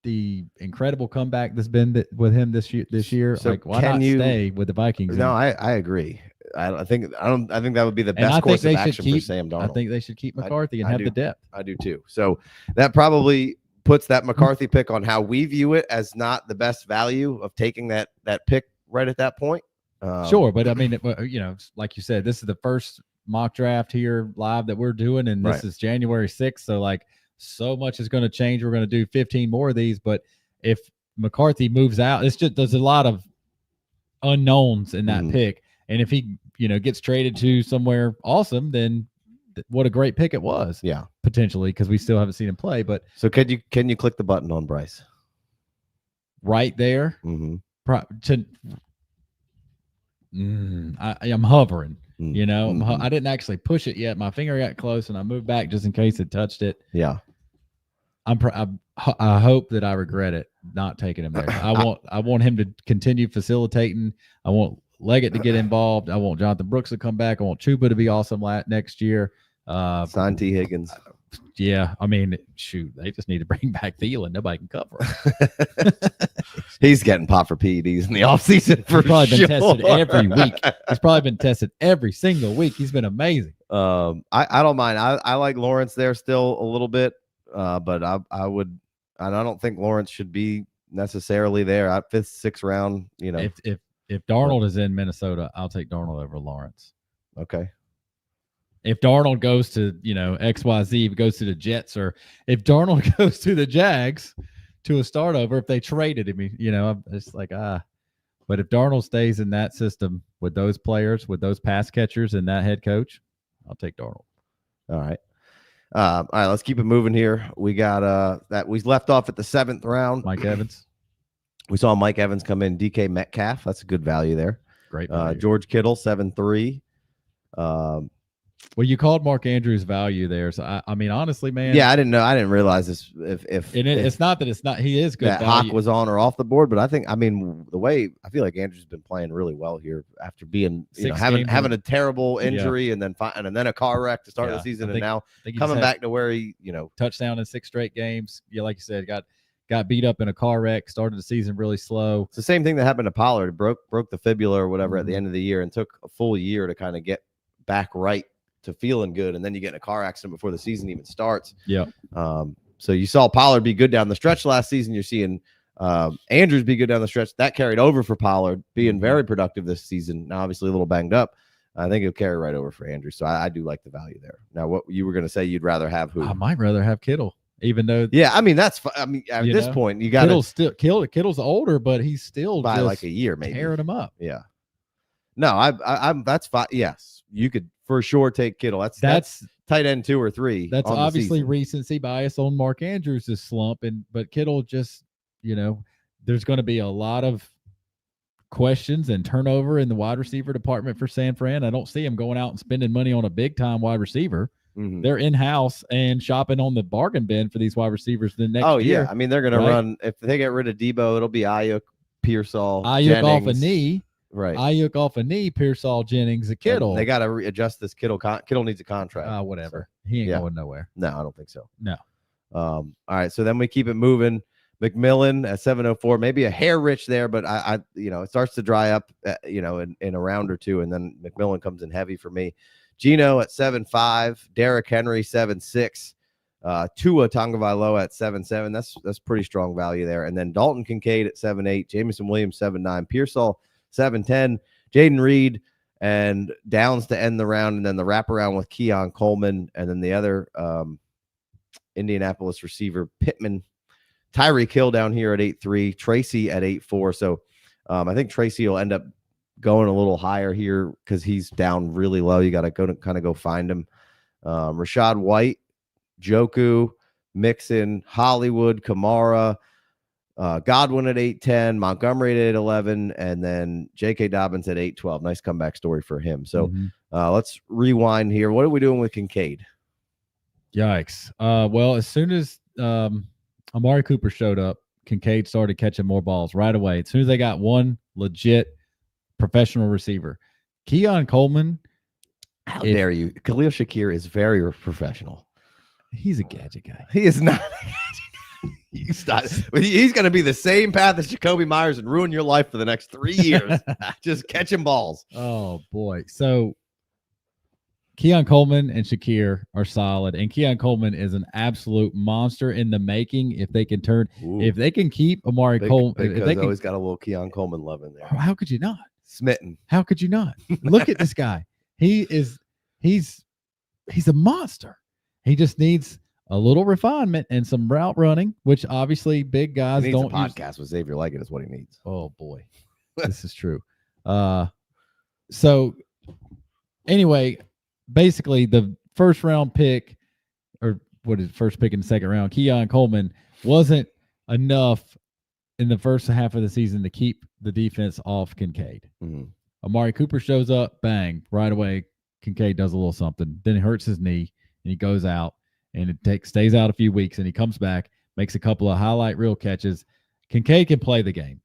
the incredible comeback that's been with him this year. So like, why not stay with the Vikings? No, I agree. I think that would be the best course of action for Sam Darnold. I think they should keep McCarthy and have the depth. I do too. So that probably puts that McCarthy pick on how we view it as not the best value of taking that pick right at that point. Sure, but I mean, like you said, this is the first mock draft here live that we're doing, and this is January 6th. So like, so much is going to change. We're going to do 15 more of these, but if McCarthy moves out, there's a lot of unknowns in that pick. And if he, gets traded to somewhere awesome, then what a great pick it was. Yeah, potentially, because we still haven't seen him play. But so can you click the button on Bryce? right there. Mm-hmm. I'm hovering. Mm-hmm. You know, I didn't actually push it yet. My finger got close, and I moved back just in case it touched it. Yeah. I hope that I regret it not taking him there. I want him to continue facilitating. I want Leggett to get involved. I want Jonathan Brooks to come back. I want Chuba to be awesome next year. Sign T. Higgins. Yeah, I mean, shoot, they just need to bring back Thielen. Nobody can cover him. He's getting popped for PEDs in the offseason for He's probably sure. been tested every week. He's probably been tested every single week. He's been amazing. I don't mind. I like Lawrence there still a little bit, but I would. And I don't think Lawrence should be necessarily there at 5th, 6th round. You know, if Darnold is in Minnesota, I'll take Darnold over Lawrence. Okay. If Darnold goes to, XYZ, if it goes to the Jets, or if Darnold goes to the Jags to a start over, if they traded him, I'm just like, But if Darnold stays in that system with those players, with those pass catchers and that head coach, I'll take Darnold. All right. All right, let's keep it moving here. We got that we left off at the 7th round. Mike Evans. We saw Mike Evans come in. DK Metcalf. That's a good value there. Great value. George Kittle, 7-3. Well, you called Mark Andrews value there, so I mean, honestly, man. Yeah, I didn't know. I didn't realize this. It's not that it's not. He is good. That value. Hawk was on or off the board, but I mean, the way I feel like Andrews has been playing really well here after being, having a terrible injury and then a car wreck to start the season, and now coming back to where he, touchdown in 6 straight games. Yeah, like you said, got beat up in a car wreck. Started the season really slow. It's the same thing that happened to Pollard. Broke the fibula or whatever at the end of the year, and took a full year to kind of get back right to feeling good, and then you get in a car accident before the season even starts. Yeah. So you saw Pollard be good down the stretch last season. You're seeing Andrews be good down the stretch. That carried over for Pollard, being very productive this season. Now, obviously, a little banged up. I think it'll carry right over for Andrews. So I do like the value there. Now, what you were going to say, you'd rather have who? I might rather have Kittle, even though. Yeah, I mean that's. I mean, at this point, you got Kittle's older, but he's still by like a year, maybe tearing him up. Yeah. No, I'm that's fine. Yes, you could for sure take Kittle. That's tight end 2 or 3. That's obviously recency bias on Mark Andrews' slump, but Kittle just, there's going to be a lot of questions and turnover in the wide receiver department for San Fran. I don't see him going out and spending money on a big time wide receiver. Mm-hmm. They're in house and shopping on the bargain bin for these wide receivers the next year. Yeah, I mean they're going to run if they get rid of Debo, it'll be Ayuk, Pearsall, Ayuk Jennings. off a knee. Right. Ayuk off a knee, Pearsall, Jennings, a Kittle. And they got to readjust this Kittle. Kittle needs a contract. Whatever. So, he ain't going nowhere. No, I don't think so. No. All right. So then we keep it moving. McMillan at 704, maybe a hair rich there, but I it starts to dry up, in a round or two, and then McMillan comes in heavy for me. Geno at 7.5, Derrick Henry 7.6, Tua Tagovailoa at 7.7. That's pretty strong value there. And then Dalton Kincaid at 7.8, Jameson Williams 7.9, Pearsall 7-10, Jaden Reed, and Downs to end the round, and then the wraparound with Keon Coleman, and then the other Indianapolis receiver Pittman, Tyreek Hill down here at 8.3, Tracy at 8.4. So I think Tracy will end up going a little higher here because he's down really low. You got to go find him. Rashad White, Joku, Mixon, Hollywood, Kamara, Godwin at 8.10, Montgomery at 8.11, and then J.K. Dobbins at 8.12. Nice comeback story for him. So let's rewind here. What are we doing with Kincaid? Yikes. Well, as soon as Amari Cooper showed up, Kincaid started catching more balls right away. As soon as they got one legit professional receiver. Keon Coleman. How dare you? Khalil Shakir is very professional. He's a gadget guy. He is not. He's going to be the same path as Jacoby Myers and ruin your life for the next 3 years. Just catching balls. Oh, boy. So Keon Coleman and Shakir are solid, and Keon Coleman is an absolute monster in the making. If they can if they can keep Amari Coleman, because they always got a little Keon Coleman love in there. How could you not? Smitten. How could you not? Look at this guy. He's a monster. He just needs a little refinement and some route running, which obviously big guys he needs don't. A podcast with Xavier Leggett is what he needs. Oh boy, this is true. So anyway, basically the first round pick, or first pick in the second round, Keon Coleman wasn't enough in the first half of the season to keep the defense off Kincaid. Mhm. Amari Cooper shows up, bang, right away. Kincaid does a little something. Then he hurts his knee and he goes out, and it stays out a few weeks, and he comes back, makes a couple of highlight reel catches. Kincaid can play the game.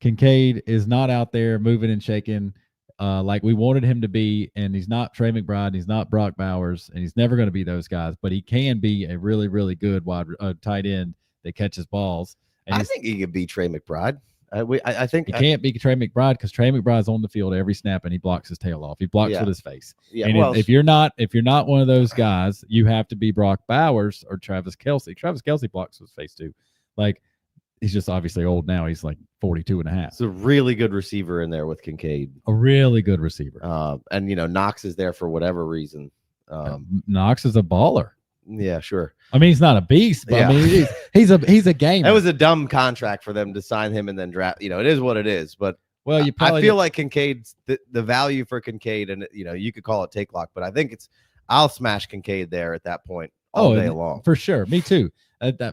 Kincaid is not out there moving and shaking like we wanted him to be, and he's not Trey McBride, he's not Brock Bowers, and he's never going to be those guys, but he can be a really, really good tight end that catches balls. And I think he could be Trey McBride. I think he can't be Trey McBride because Trey McBride's on the field every snap and he blocks his tail off. He blocks with his face. Yeah, and well, if you're not one of those guys, you have to be Brock Bowers or Travis Kelce. Travis Kelce blocks with his face too. Like, he's just obviously old now. He's like 42 and a half. It's a really good receiver in there with Kincaid. A really good receiver. And Knox is there for whatever reason. Knox is a baller. Yeah, sure. I mean, he's not a beast, but I mean, he's a gamer. It was a dumb contract for them to sign him and then draft. It is what it is. But well, I feel like Kincaid's the value for Kincaid, and you could call it take lock, but I think I'll smash Kincaid there at that point all day long for sure. Me too.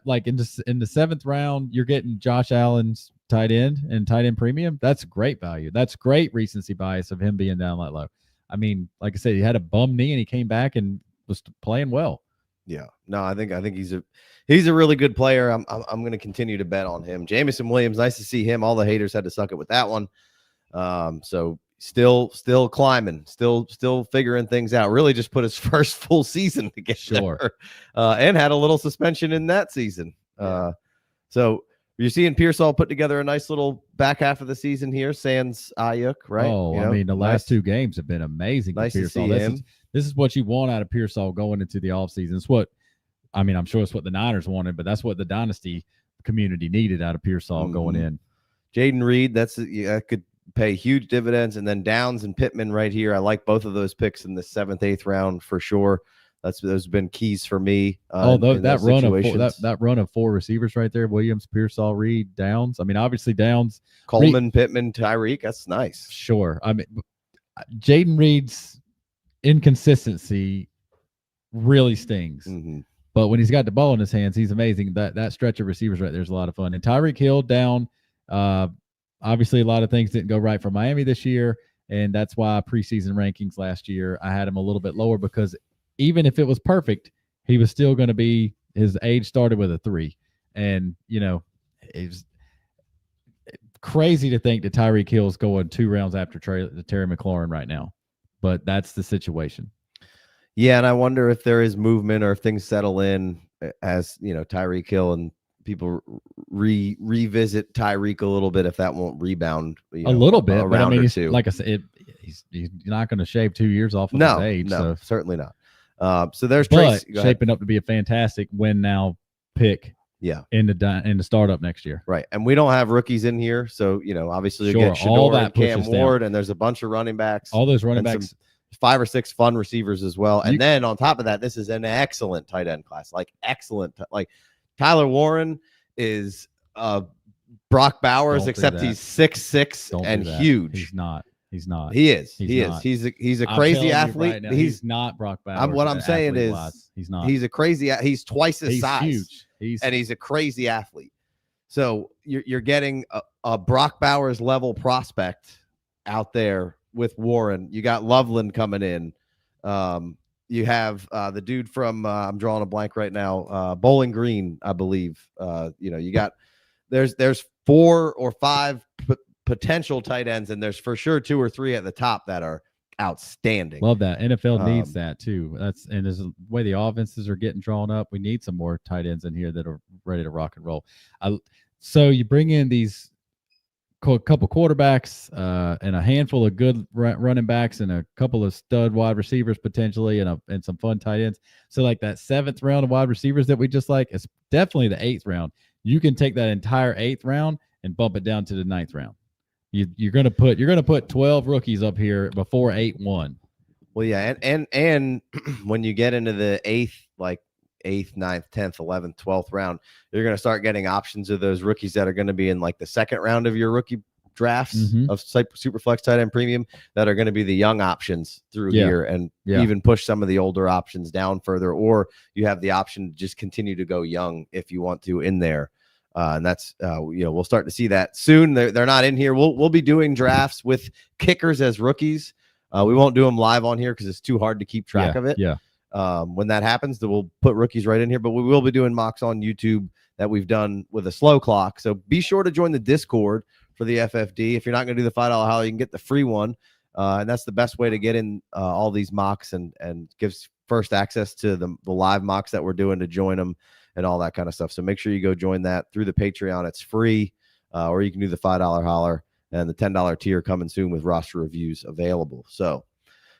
Like in the seventh round, you're getting Josh Allen's tight end and tight end premium. That's great value. That's great recency bias of him being down that low. I mean, like I said, he had a bum knee and he came back and was playing well. Yeah, no, I think he's a really good player. I'm going to continue to bet on him. Jameson Williams, nice to see him. All the haters had to suck it with that one. So still climbing, still figuring things out. Really just put his first full season together. Sure. And had a little suspension in that season. Yeah. So you're seeing Pearsall put together a nice little back half of the season here. Sans Ayuk, right? Oh, I mean, the last two games have been amazing. Nice for to see Pearsall. him. This is what you want out of Pearsall going into the offseason. It's what, I mean, I'm sure it's what the Niners wanted, but that's what the Dynasty community needed out of Pearsall going in. Jaden Reed, that could pay huge dividends. And then Downs and Pittman right here. I like both of those picks in the 7th, 8th round for sure. Those have been keys for me. That run of four receivers right there: Williams, Pearsall, Reed, Downs. I mean, obviously Downs, Coleman, Pittman, Tyreek. That's nice. Sure. I mean, Jaden Reed's inconsistency really stings. Mm-hmm. But when he's got the ball in his hands, he's amazing. That stretch of receivers right there is a lot of fun. And Tyreek Hill down. Obviously, a lot of things didn't go right for Miami this year, and that's why preseason rankings last year I had him a little bit lower, because even if it was perfect, he was still going to be, his age started with a 3. And, it's crazy to think that Tyreek Hill's going 2 rounds after Terry McLaurin right now. But that's the situation. Yeah, and I wonder if there is movement or if things settle in as, Tyreek Hill and people revisit Tyreek a little bit, if that won't rebound a little bit. But I mean, like I said, he's not going to shave 2 years off of his age. No, certainly not. So there's Tracy, shaping up to be a fantastic win now pick. Yeah, in the startup next year. Right, and we don't have rookies in here, so obviously you get Shador and Cam Ward, and there's a bunch of running backs. All those running backs, 5 or 6 fun receivers as well. And then on top of that, this is an excellent tight end class. Like excellent, like Tyler Warren is Brock Bowers, except he's 6'6" and huge. He's not. He is. He's a crazy athlete. Right now, he's not Brock Bowers. What I'm saying is he's not. He's a crazy. He's twice his size. Huge. And he's a crazy athlete. So you're getting a Brock Bowers level prospect out there with Warren. You got Loveland coming in. You have the dude from I'm drawing a blank right now. Bowling Green, I believe. You got there's 4 or 5 potential tight ends, and there's for sure 2 or 3 at the top that are outstanding. Love that. NFL needs that too. And there's the way the offenses are getting drawn up. We need some more tight ends in here that are ready to rock and roll. So you bring in these couple quarterbacks and a handful of good running backs and a couple of stud wide receivers potentially, and some fun tight ends. So like that 7th round of wide receivers that we just like, it's definitely the 8th round. You can take that entire 8th round and bump it down to the 9th round. You're gonna put 12 rookies up here before 8-1. Well, yeah, and when you get into the 8th, 9th, 10th, 11th, 12th round, you're gonna start getting options of those rookies that are going to be in like the 2nd round of your rookie drafts of Superflex tight end premium that are going to be the young options through here, and even push some of the older options down further, or you have the option to just continue to go young if you want to in there. And that's we'll start to see that soon. They're not in here. We'll be doing drafts with kickers as rookies. We won't do them live on here because it's too hard to keep track of it. Yeah. When that happens, then we'll put rookies right in here. But we will be doing mocks on YouTube that we've done with a slow clock. So be sure to join the Discord for the FFD. If you're not going to do the $5 holler, you can get the free one. And that's the best way to get in all these mocks and gives first access to the live mocks that we're doing to join them and all that kind of stuff. So make sure you go join that through the Patreon. It's free, or you can do the $5 holler and the $10 tier coming soon with roster reviews available. So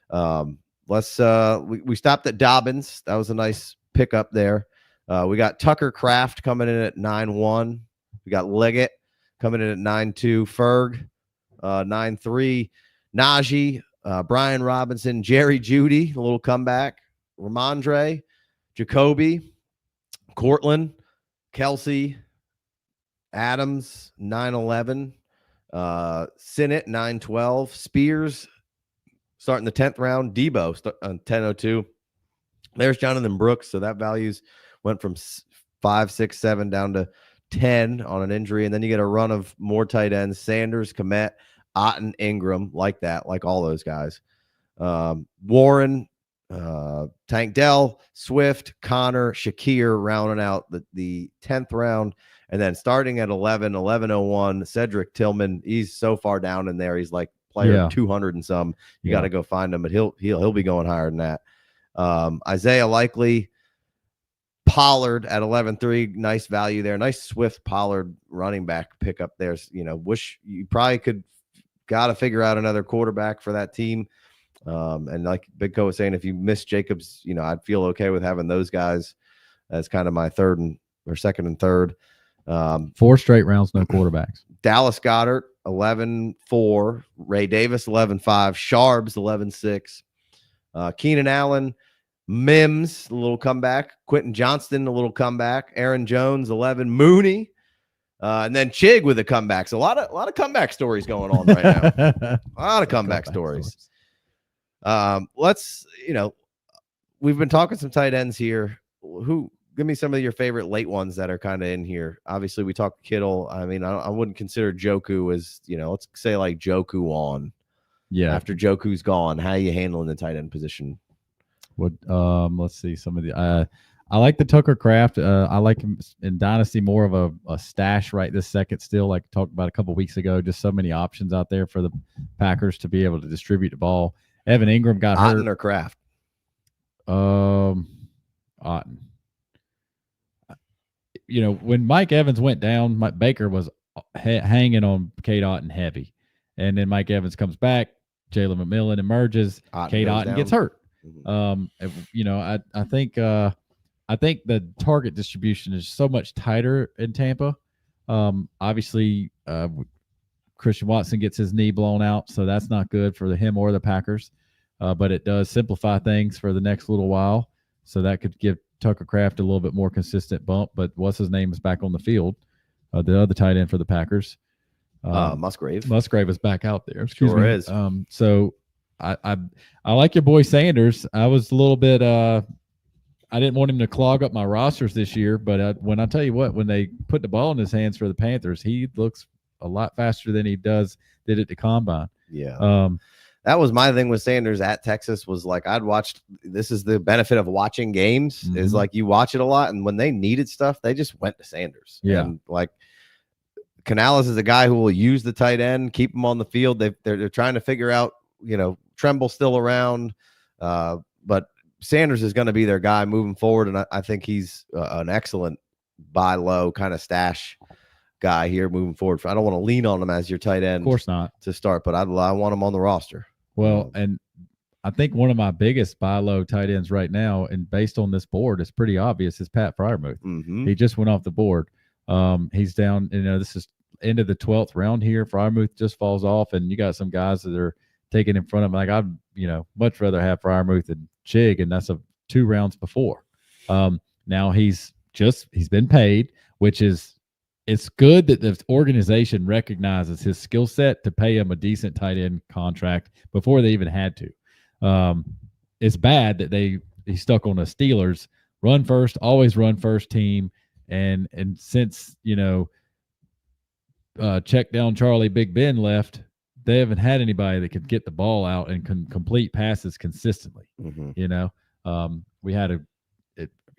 we stopped at Dobbins. That was a nice pickup there. We got Tucker Kraft coming in at 9-1. We got Leggett coming in at 9-2. Ferg 9-3. Najee, Brian Robinson, Jerry Jeudy, a little comeback. Ramondre, Jacoby, Cortland, Kelsey, Adams, 9-11, Sinnott, 9-12, Spears, starting the 10th round, Debo, on 10-02. There's Jonathan Brooks, so that values went from 5, 6, 7 down to 10 on an injury, and then you get a run of more tight ends, Sanders, Kmet, Otten, Ingram, like all those guys. Warren, Tank Dell, Swift, Connor, Shakir rounding out the 10th round. And then starting at 11-01, Cedric Tillman. He's so far down in there. He's like player 200 and some. You got to go find him, but he'll be going higher than that. Isaiah Likely, Pollard at 11-3. Nice value there. Nice Swift Pollard running back pickup there. Wish you probably got to figure out another quarterback for that team. And like Big Co was saying, if you miss Jacobs, I'd feel okay with having those guys as kind of my second and third. 4 straight rounds, no quarterbacks. Dallas Goedert, 11-4. Ray Davis, 11-5. Sharbs, 11-6. Keenan Allen, Mims, a little comeback. Quentin Johnston, a little comeback. Aaron Jones, 11. Mooney. And then Chig with the comebacks. A lot of comeback stories going on right now. A lot of comeback stories. We've been talking some tight ends here. Give me some of your favorite late ones that are kind of in here. Obviously, we talked Kittle. I mean, I wouldn't consider Joku as, let's say like Joku on. Yeah. After Joku's gone, how are you handling the tight end position? Let's see some of the. I like the Tucker Kraft. I like him in Dynasty more of a stash right this second still, like talked about a couple weeks ago. Just so many options out there for the Packers to be able to distribute the ball. Evan Ingram got hurt. Otten or Kraft? Otten. When Mike Evans went down, Mike Baker was hanging on Cade Otten heavy. And then Mike Evans comes back, Jalen McMillan emerges, Cade Otten gets hurt. I think the target distribution is so much tighter in Tampa. Obviously, Christian Watson gets his knee blown out, so that's not good for him or the Packers. But it does simplify things for the next little while, so that could give Tucker Kraft a little bit more consistent bump. But what's his name is back on the field, the other tight end for the Packers. Musgrave. Musgrave is back out there. Excuse me. Is. So I like your boy Sanders. I was a little bit I didn't want him to clog up my rosters this year, but when I tell you what, when they put the ball in his hands for the Panthers, he looks a lot faster than he did at the combine. Yeah. That was my thing with Sanders at Texas was like, this is the benefit of watching games is like you watch it a lot. And when they needed stuff, they just went to Sanders. Yeah. And like Canales is a guy who will use the tight end, keep him on the field. They're trying to figure out, Tremble's still around. But Sanders is going to be their guy moving forward. And I think he's an excellent buy low kind of stash guy here moving forward. I don't want to lean on him as your tight end. Of course not. To start, but I want him on the roster. Well, and I think one of my biggest buy low tight ends right now, and based on this board, it's pretty obvious, is Pat Freiermuth. Mm-hmm. He just went off the board. He's down, this is end of the 12th round here. Freiermuth just falls off, and you got some guys that are taking in front of him. Like I'd, much rather have Freiermuth than Chig, and that's 2 rounds before. Now he's been paid, which is, it's good that the organization recognizes his skill set to pay him a decent tight end contract before they even had to. It's bad that he's stuck on a Steelers always run first team, And since, check down Charlie Big Ben left, they haven't had anybody that could get the ball out and can complete passes consistently. We had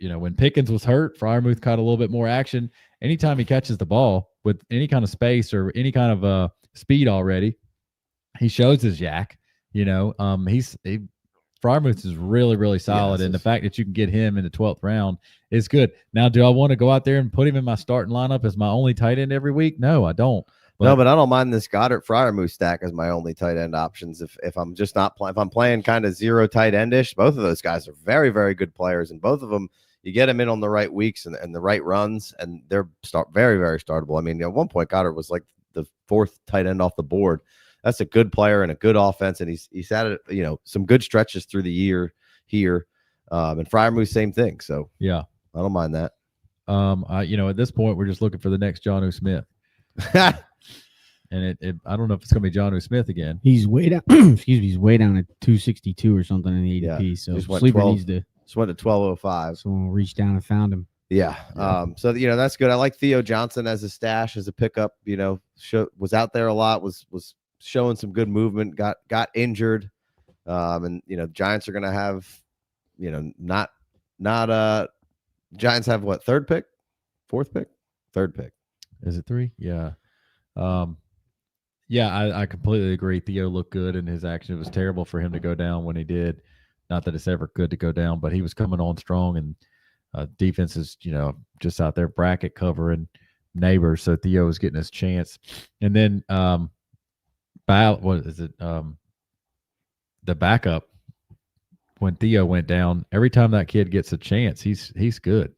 when Pickens was hurt, Freiermuth caught a little bit more action. Anytime he catches the ball with any kind of space or any kind of speed already, he shows his yak. Freiermuth is really, really solid, and the fact that you can get him in the 12th round is good. Now, do I want to go out there and put him in my starting lineup as my only tight end every week? No, I don't. But I don't mind this Goddard Freiermuth stack as my only tight end options. If I'm just not playing, if I'm playing kind of zero tight endish, both of those guys are very, very good players, and both of them, you get them in on the right weeks and the right runs, and they're very, very startable. I mean, at one point, Goddard was like the 4th tight end off the board. That's a good player and a good offense, and he's had it, some good stretches through the year here. And Freiermuth, same thing. So yeah, I don't mind that. At this point, we're just looking for the next Jonnu Smith. And I don't know if it's going to be Jonnu Smith again. He's way down. Excuse me. He's way down at 262 or something in the ADP. So Sleeper needs to. Just went to 1205. Someone reached down and found him. Yeah. So that's good. I like Theo Johnson as a stash, as a pickup. Was out there a lot. Was showing some good movement. Got injured. And Giants are going to have, Giants have what, 3rd pick, 4th pick, 3rd pick. Is it 3? Yeah. I completely agree. Theo looked good in his action. It was terrible for him to go down when he did. Not that it's ever good to go down, but he was coming on strong, and defense is, just out there bracket covering neighbors. So Theo was getting his chance. And then the backup, when Theo went down, every time that kid gets a chance, he's good.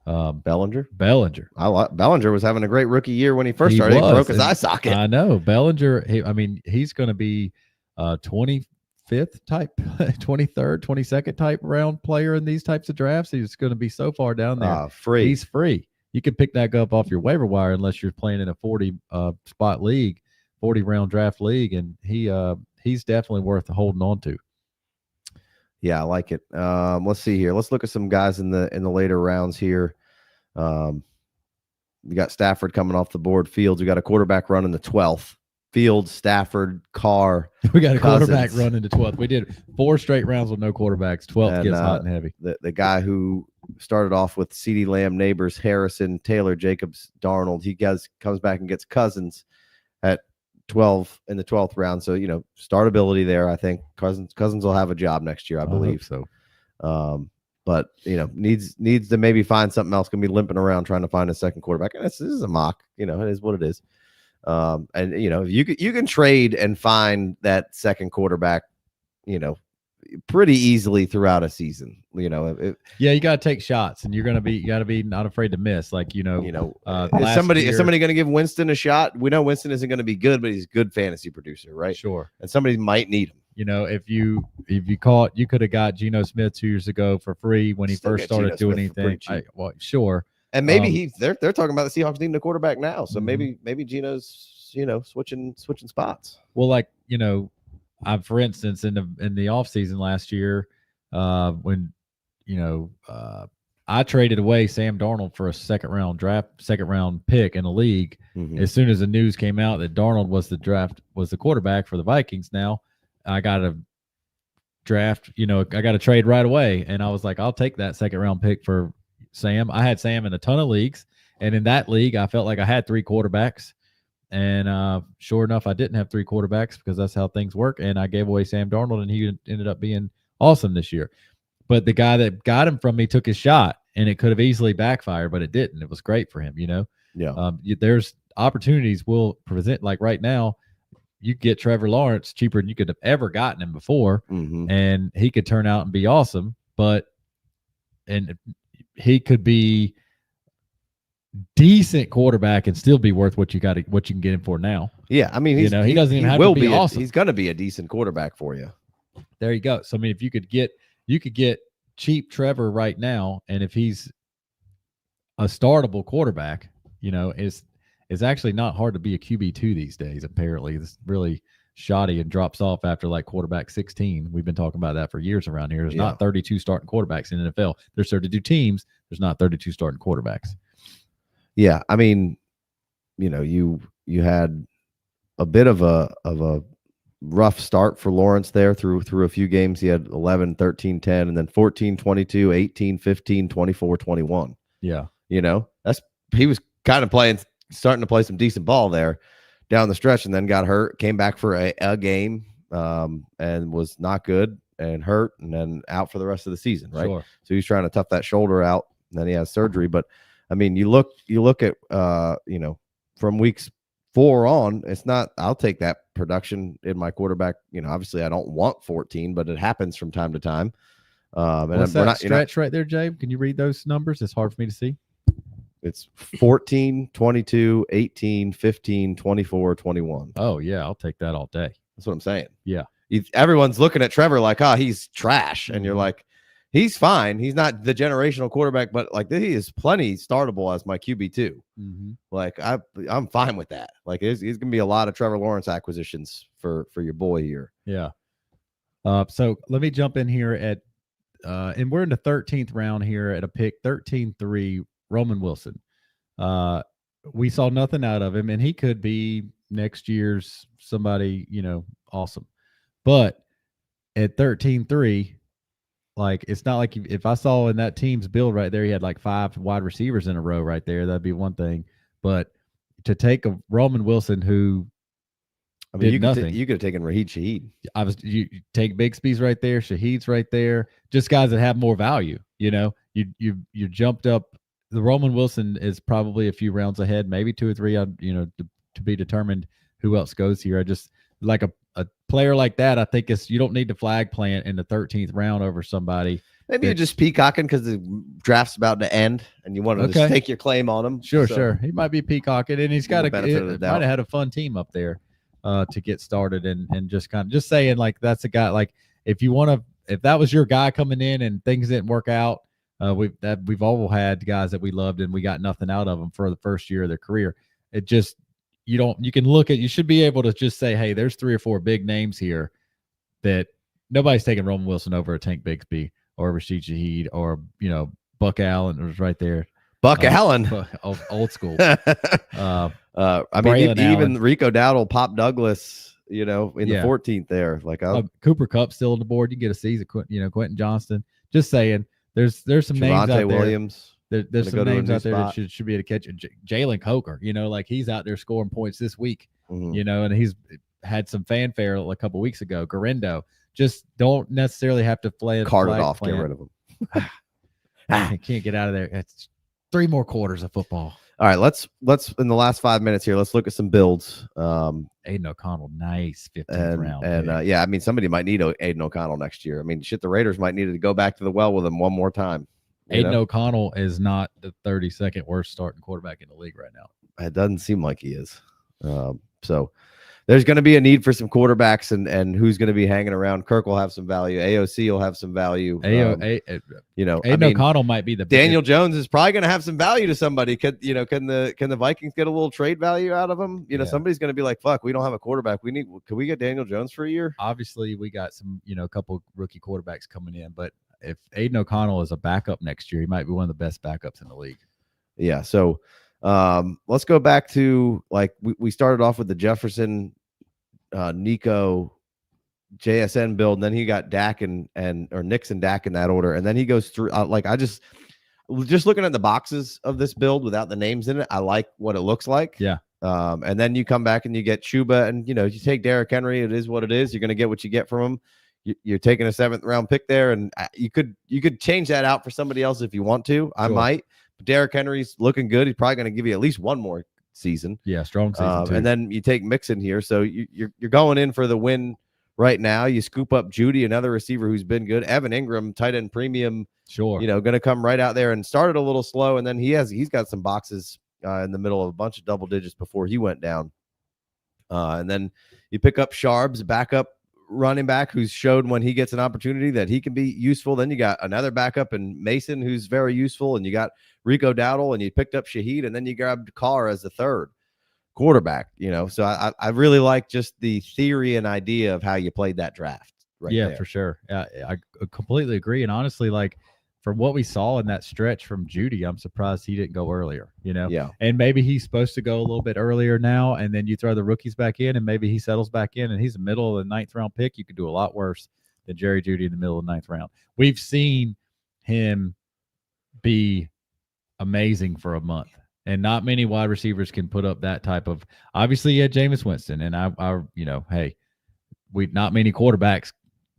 Bellinger. Bellinger was having a great rookie year when he first started. He broke his eye socket. I know. Bellinger, he's going to be 25th type, 23rd, 22nd type round player in these types of drafts. He's going to be so far down there. Free. He's free. You can pick that up off your waiver wire unless you're playing in a 40 spot league, 40 round draft league, and he's definitely worth holding on to. Yeah, I like it. Let's see here. Let's look at some guys in the later rounds here. We got Stafford coming off the board. Fields. We got a quarterback run in the 12th. Fields, Stafford, Carr. We got a quarterback run in the 12th. We did 4 straight rounds with no quarterbacks. 12th gets hot and heavy. The guy who started off with CeeDee Lamb, Neighbors, Harrison, Taylor, Jacobs, Darnold. He comes back and gets Cousins at 12 in the 12th round. So, startability there. I think Cousins will have a job next year, I believe. So. But needs to maybe find something else. Gonna be limping around trying to find a second quarterback. And this is a mock, it is what it is. And you can trade and find that second quarterback, pretty easily throughout a season. You got to take shots, and you got to be not afraid to miss. Like is somebody going to give Winston a shot? We know Winston isn't going to be good, but he's a good fantasy producer, right? Sure. And somebody might need him. If you could have got Geno Smith 2 years ago for free when he first started doing anything. Sure. And maybe they're talking about the Seahawks needing a quarterback now. So maybe Geno's, switching spots. Well, for instance, in the offseason last year, when I traded away Sam Darnold for a second round pick in a league. Mm-hmm. As soon as the news came out that Darnold was the quarterback for the Vikings, now I got to draft, I got to trade right away. And I was like, I'll take that second round pick for Sam. I had Sam in a ton of leagues, and in that league, I felt like I had 3 quarterbacks. And sure enough, I didn't have 3 quarterbacks because that's how things work. And I gave away Sam Darnold, and he ended up being awesome this year. But the guy that got him from me took his shot, and it could have easily backfired, but it didn't. It was great for him, Yeah. There's opportunities will present. Like right now, you get Trevor Lawrence cheaper than you could have ever gotten him before, and he could turn out and be awesome. And he could be decent quarterback and still be worth what you can get him for now. Yeah, I mean, he doesn't even have to be awesome. He's going to be a decent quarterback for you. There you go. So I mean, if you could get cheap Trevor right now, and if he's a startable quarterback, it's actually not hard to be a QB2 these days. Apparently, it's really shoddy and drops off after like quarterback 16. We've been talking about that for years around here. There's not 32 starting quarterbacks in the NFL. There's 32 teams. There's not 32 starting quarterbacks. Yeah, I mean, you had a bit of a rough start for Lawrence there through a few games. He had 11, 13, 10, and then 14, 22, 18, 15, 24, 21. Yeah. He was kind of starting to play some decent ball there down the stretch, and then got hurt, came back for a game, and was not good and hurt, and then out for the rest of the season, right? Sure. So he's trying to tough that shoulder out, and then he has surgery. But I mean, you look at from weeks 4 on, it's not, I'll take that production in my quarterback. Obviously I don't want 14, but it happens from time to time. What's that stretch right there, Jay? Can you read those numbers? It's hard for me to see. It's 14, 22, 18, 15, 24, 21. Oh, yeah. I'll take that all day. That's what I'm saying. Yeah. Everyone's looking at Trevor like, he's trash. And you're like, he's fine. He's not the generational quarterback, but like he is plenty startable as my QB2. Mm-hmm. Like I'm fine with that. Like he's going to be a lot of Trevor Lawrence acquisitions for your boy here. Yeah. So let me jump in here at, and we're in the 13th round here at a pick 13-3, Roman Wilson. We saw nothing out of him, and he could be next year's somebody, awesome. But at 13-3, like, it's not like if I saw in that team's build right there, he had like 5 wide receivers in a row right there, that'd be one thing. But to take a Roman Wilson who did nothing. You could have taken Raheed Shaheed. You take Bixby's right there, Shaheed's right there, just guys that have more value. You jumped up. The Roman Wilson is probably a few rounds ahead, maybe 2 or 3. To be determined who else goes here. I just like a player like that. I think you don't need to flag plant in the 13th round over somebody. Maybe you're just peacocking because the draft's about to end and you want to just take your claim on him. Sure. He might be peacocking, and he's got might have had a fun team up there to get started, and just saying, like, that's a guy, like, if that was your guy coming in and things didn't work out, we've all had guys that we loved and we got nothing out of them for the first year of their career. It just, you should be able to just say, hey, there's 3 or 4 big names here that nobody's taking Roman Wilson over a Tank Bixby or Rashid Shaheed or, Buck Allen was right there. Allen, old school. I mean, even Rico Dowdle, Pop Douglas, in the 14th there. Like Cooper Kupp still on the board. You can get a season, Quentin Johnston. Just saying, there's some names out there. Williams. There's some names out there that should be able to catch it. Jalen Coker, like he's out there scoring points this week, and he's had some fanfare a couple weeks ago. Garendo, just don't necessarily have to play it. Cart it off, get rid of him. I can't get out of there. It's 3 more quarters of football. All right, let's in the last 5 minutes here, let's look at some builds. Aiden O'Connell, nice 15th round. And I mean, somebody might need Aiden O'Connell next year. I mean, the Raiders might need to go back to the well with him one more time. Aiden O'Connell is not the 32nd worst starting quarterback in the league right now. It doesn't seem like he is. So there's going to be a need for some quarterbacks, and who's going to be hanging around. Kirk will have some value. AOC will have some value. Aiden O'Connell might be the Daniel Jones is probably going to have some value to somebody. Can the Vikings get a little trade value out of him? Somebody's going to be like, fuck, we don't have a quarterback. Can we get Daniel Jones for a year? Obviously, we got some, a couple rookie quarterbacks coming in, but if Aiden O'Connell is a backup next year, he might be one of the best backups in the league. Yeah. So let's go back to, like, we started off with the Jefferson, Nico, JSN build, and then he got Dak or Nix and Dak in that order, and then he goes through. I just looking at the boxes of this build without the names in it, I like what it looks like. Yeah. And then you come back and you get Chuba, and you take Derrick Henry. It is what it is. You're going to get what you get from him. You're taking a 7th round pick there, and you could change that out for somebody else if you want to. I might. But Derrick Henry's looking good. He's probably going to give you at least one more season. Yeah, strong season too. And then you take Mixon here, so you're going in for the win right now. You scoop up Judy, another receiver who's been good. Evan Ingram, tight end premium. Sure. Going to come right out there, and started a little slow, and then he's got some boxes in the middle of a bunch of double digits before he went down. And then you pick up Sharps, backup running back, who's showed when he gets an opportunity that he can be useful. Then you got another backup in Mason, who's very useful, and you got Rico Dowdle, and you picked up Shaheed, and then you grabbed Carr as the 3rd quarterback. So I really like just the theory and idea of how you played that draft. Right. Yeah, there. for sure. I completely agree. And honestly, like, from what we saw in that stretch from Judy, I'm surprised he didn't go earlier, Yeah. And maybe he's supposed to go a little bit earlier now, and then you throw the rookies back in, and maybe he settles back in, and he's a middle of the 9th round pick. You could do a lot worse than Jerry Judy in the middle of the 9th round. We've seen him be amazing for a month, and not many wide receivers can put up that type of. Obviously, he had Jameis Winston, and hey, not many quarterbacks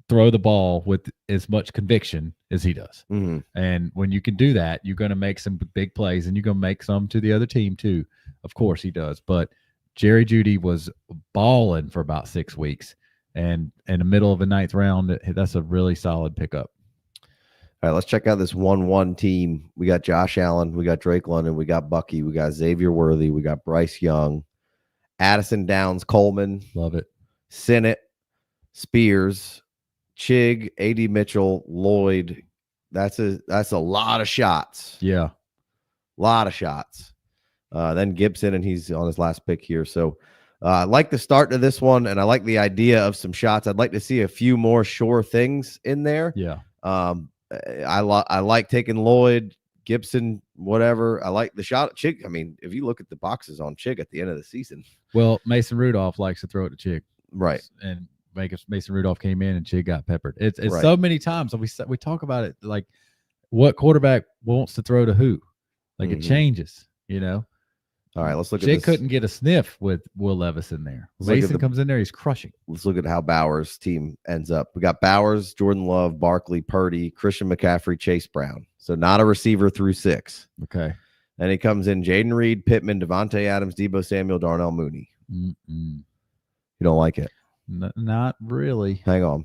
throw the ball with as much conviction as he does. Mm-hmm. And when you can do that, you're going to make some big plays, and you're going to make some to the other team too. Of course he does. But Jerry Judy was balling for about 6 weeks, and in the middle of the 9th round, that's a really solid pickup. All right, let's check out this 1-1 team. We got Josh Allen, we got Drake London, we got Bucky, we got Xavier Worthy, we got Bryce Young, Addison Downs, Coleman, Love it, Sinnott, Spears, Chig, A.D. Mitchell, Lloyd. That's a lot of shots. Yeah, a lot of shots. Then Gibson, and he's on his last pick here. So I like the start to this one, and I like the idea of some shots. I'd like to see a few more sure things in there. Yeah. I like taking Lloyd, Gibson, whatever. I like the shot at Chig. I mean, if you look at the boxes on Chig at the end of the season. Well, Mason Rudolph likes to throw it to Chig. Right. And Mason Rudolph came in and Chig got peppered. It's right. So many times we talk about it, like what quarterback wants to throw to who? Like it changes, All right, let's look at Chig this. couldn't get a sniff with Will Levis in there. Mason comes in there, he's crushing. Let's look at how Bowers' team ends up. We got Bowers, Jordan Love, Barkley, Purdy, Christian McCaffrey, Chase Brown. So not a receiver through 6. Okay. Then he comes in Jaden Reed, Pittman, Devontae Adams, Deebo Samuel, Darnell Mooney. You don't like it? Not really. Hang on.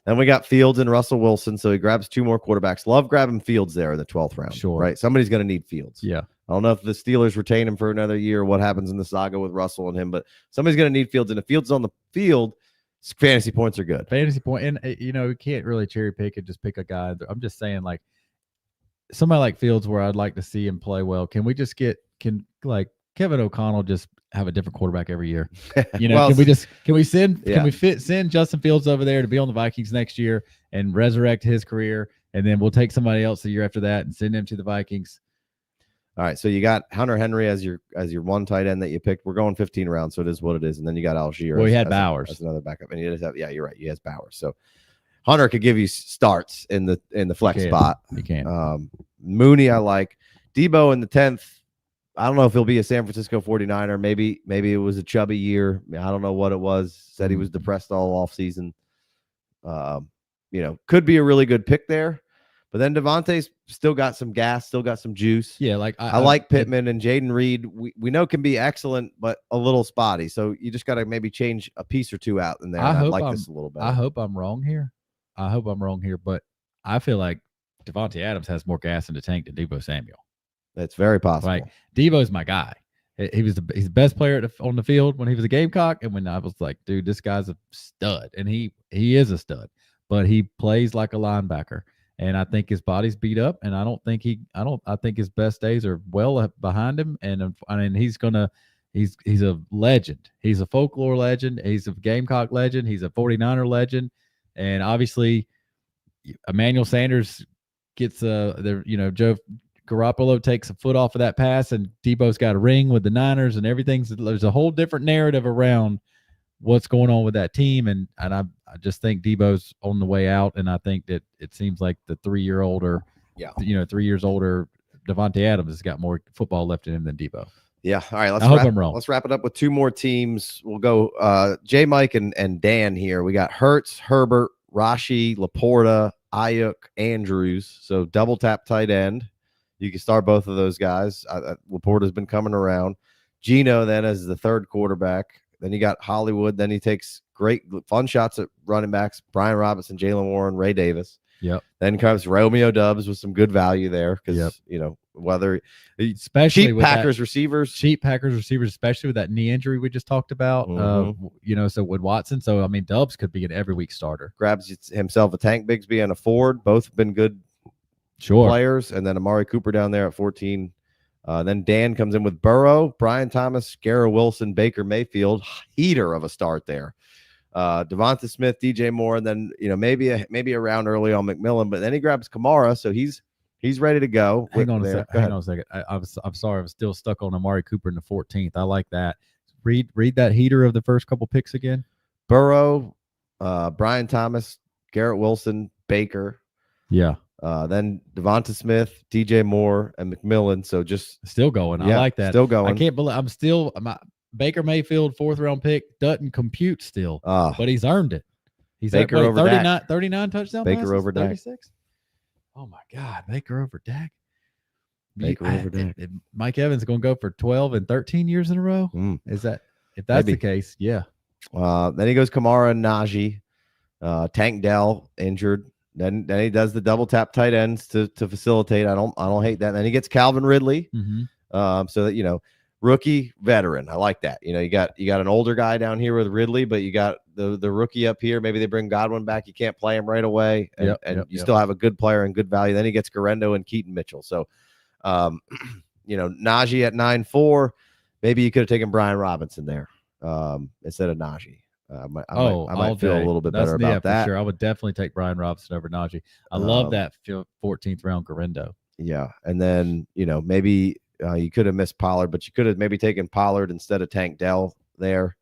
Then we got Fields and Russell Wilson. So he grabs 2 more quarterbacks. Love grabbing Fields there in the 12th round. Sure. Right. Somebody's going to need Fields. Yeah. I don't know if the Steelers retain him for another year or what happens in the saga with Russell and him, but somebody's going to need Fields. And if Fields is on the field, fantasy points are good. Fantasy point. And, you can't really cherry pick and just pick a guy. I'm just saying, like, somebody like Fields where I'd like to see him play well. Can we just can Kevin O'Connell just have a different quarterback every year? Well, can we send Justin Fields over there to be on the Vikings next year and resurrect his career, and then we'll take somebody else the year after that and send him to the Vikings. All right, so you got Hunter Henry as your one tight end that you picked. We're going 15 rounds, so it is what it is. And then you got Algier. Well, he had Bowers as another backup, and he does have. Yeah, you're right. He has Bowers. So Hunter could give you starts in the flex spot. He can. Mooney, I like. Deebo in the 10th. I don't know if he'll be a San Francisco 49er. Maybe it was a chubby year. I don't know what it was. Said he was depressed all off season. Could be a really good pick there. But then Devontae's still got some gas, still got some juice. Yeah, like I like Pittman and Jaden Reed. We know can be excellent, but a little spotty. So you just got to maybe change a piece or 2 out in there. I like this a little bit. I hope I'm wrong here. But I feel like Devontae Adams has more gas in the tank than Deebo Samuel. That's very possible. Like Deebo's my guy. He's the best player on the field when he was a Gamecock, and when I was like, dude, this guy's a stud, and he is a stud, but he plays like a linebacker. And I think his body's beat up, and I think his best days are well behind him. And I mean, he's a legend. He's a folklore legend. He's a Gamecock legend. He's a 49er legend. And obviously, Emmanuel Sanders gets Joe Garoppolo takes a foot off of that pass, and Deebo's got a ring with the Niners, and there's a whole different narrative around what's going on with that team. And I just think Deebo's on the way out, and I think that it seems like the 3 years older Devontae Adams has got more football left in him than Deebo. Yeah. All right. I hope I'm wrong. Let's wrap it up with 2 more teams. We'll go J. Mike and Dan here. We got Hurts, Herbert, Rashi, Laporta, Ayuk, Andrews. So double tap tight end. You can start both of those guys. Laporta's been coming around. Geno then as the 3rd quarterback. Then you got Hollywood. Then he takes great fun shots at running backs. Brian Robinson, Jalen Warren, Ray Davis. Yep. Then comes Romeo Doubs with some good value there because, whether especially cheap with Packers receivers, especially with that knee injury we just talked about. So with Watson. So, I mean, Doubs could be an every week starter. Grabs himself a Tank Bigsby and a Ford. Both have been good players. And then Amari Cooper down there at 14. Then Dan comes in with Burrow, Brian Thomas, Garrett Wilson, Baker Mayfield, heater of a start there. Devonta Smith, DJ Moore, and then maybe a round early on McMillan, but then he grabs Kamara, so he's He's ready to go. Hang on a second. I'm sorry. I'm still stuck on Amari Cooper in the 14th. I like that. Read that heater of the first couple picks again. Burrow, Brian Thomas, Garrett Wilson, Baker. Yeah. Then Devonta Smith, DJ Moore, and McMillan. So just still going. I like that. Still going. I can't believe I'm still Baker Mayfield, 4th round pick, doesn't compute still, but he's earned it. He's Baker at, over 39 touchdown Baker passes, over Dak. 36. Oh my God, Baker over Dak. Baker over Dak. Mike Evans is going to go for 12 and 13 years in a row. Is that if that's the case? Yeah. Then he goes Kamara and Najee, Tank Dell injured. Then he does the double tap tight ends to facilitate. I don't hate that. Then he gets Calvin Ridley. So that rookie, veteran. I like that. You got an older guy down here with Ridley, but you got the rookie up here. Maybe they bring Godwin back. You can't play him right away, and you still have a good player and good value. Then he gets Garendo and Keaton Mitchell. So, Najee at 9.4. Maybe you could have taken Brian Robinson there instead of Najee. I might feel a little bit better about that. For sure. I would definitely take Brian Robinson over Najee. I love that 14th round Garendo. Yeah, and then maybe. You could have missed Pollard, but you could have maybe taken Pollard instead of Tank Dell there.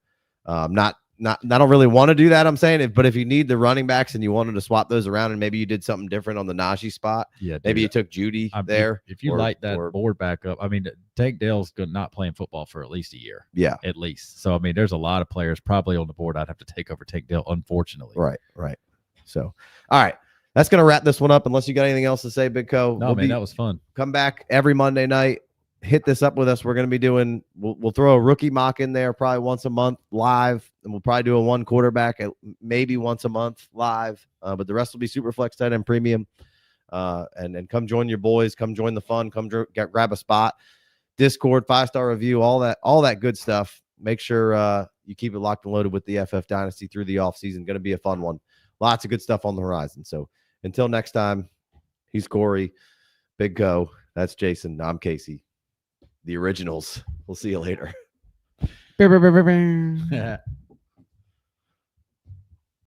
I don't really want to do that. I'm saying but if you need the running backs and you wanted to swap those around and maybe you did something different on the Najee spot, maybe you took Judy there. If you light that board back up, I mean, Tank Dell's not playing football for at least a year. Yeah, at least. So I mean, there's a lot of players probably on the board I'd have to take over Tank Dell, unfortunately. Right. So, all right. That's going to wrap this one up unless you got anything else to say, Big Co. No, that was fun. Come back every Monday night. Hit this up with us. We're going to be doing, we'll throw a rookie mock in there probably once a month live, and we'll probably do a one quarterback maybe once a month live. But the rest will be Superflex TE Premium. And come join your boys. Come join the fun. Come grab a spot. Discord, 5-star review, all that good stuff. Make sure you keep it locked and loaded with the FF Dynasty through the off season. Going to be a fun one. Lots of good stuff on the horizon. So until next time, he's Corey, Big Co. That's Jason. I'm Casey. The originals. We'll see you later.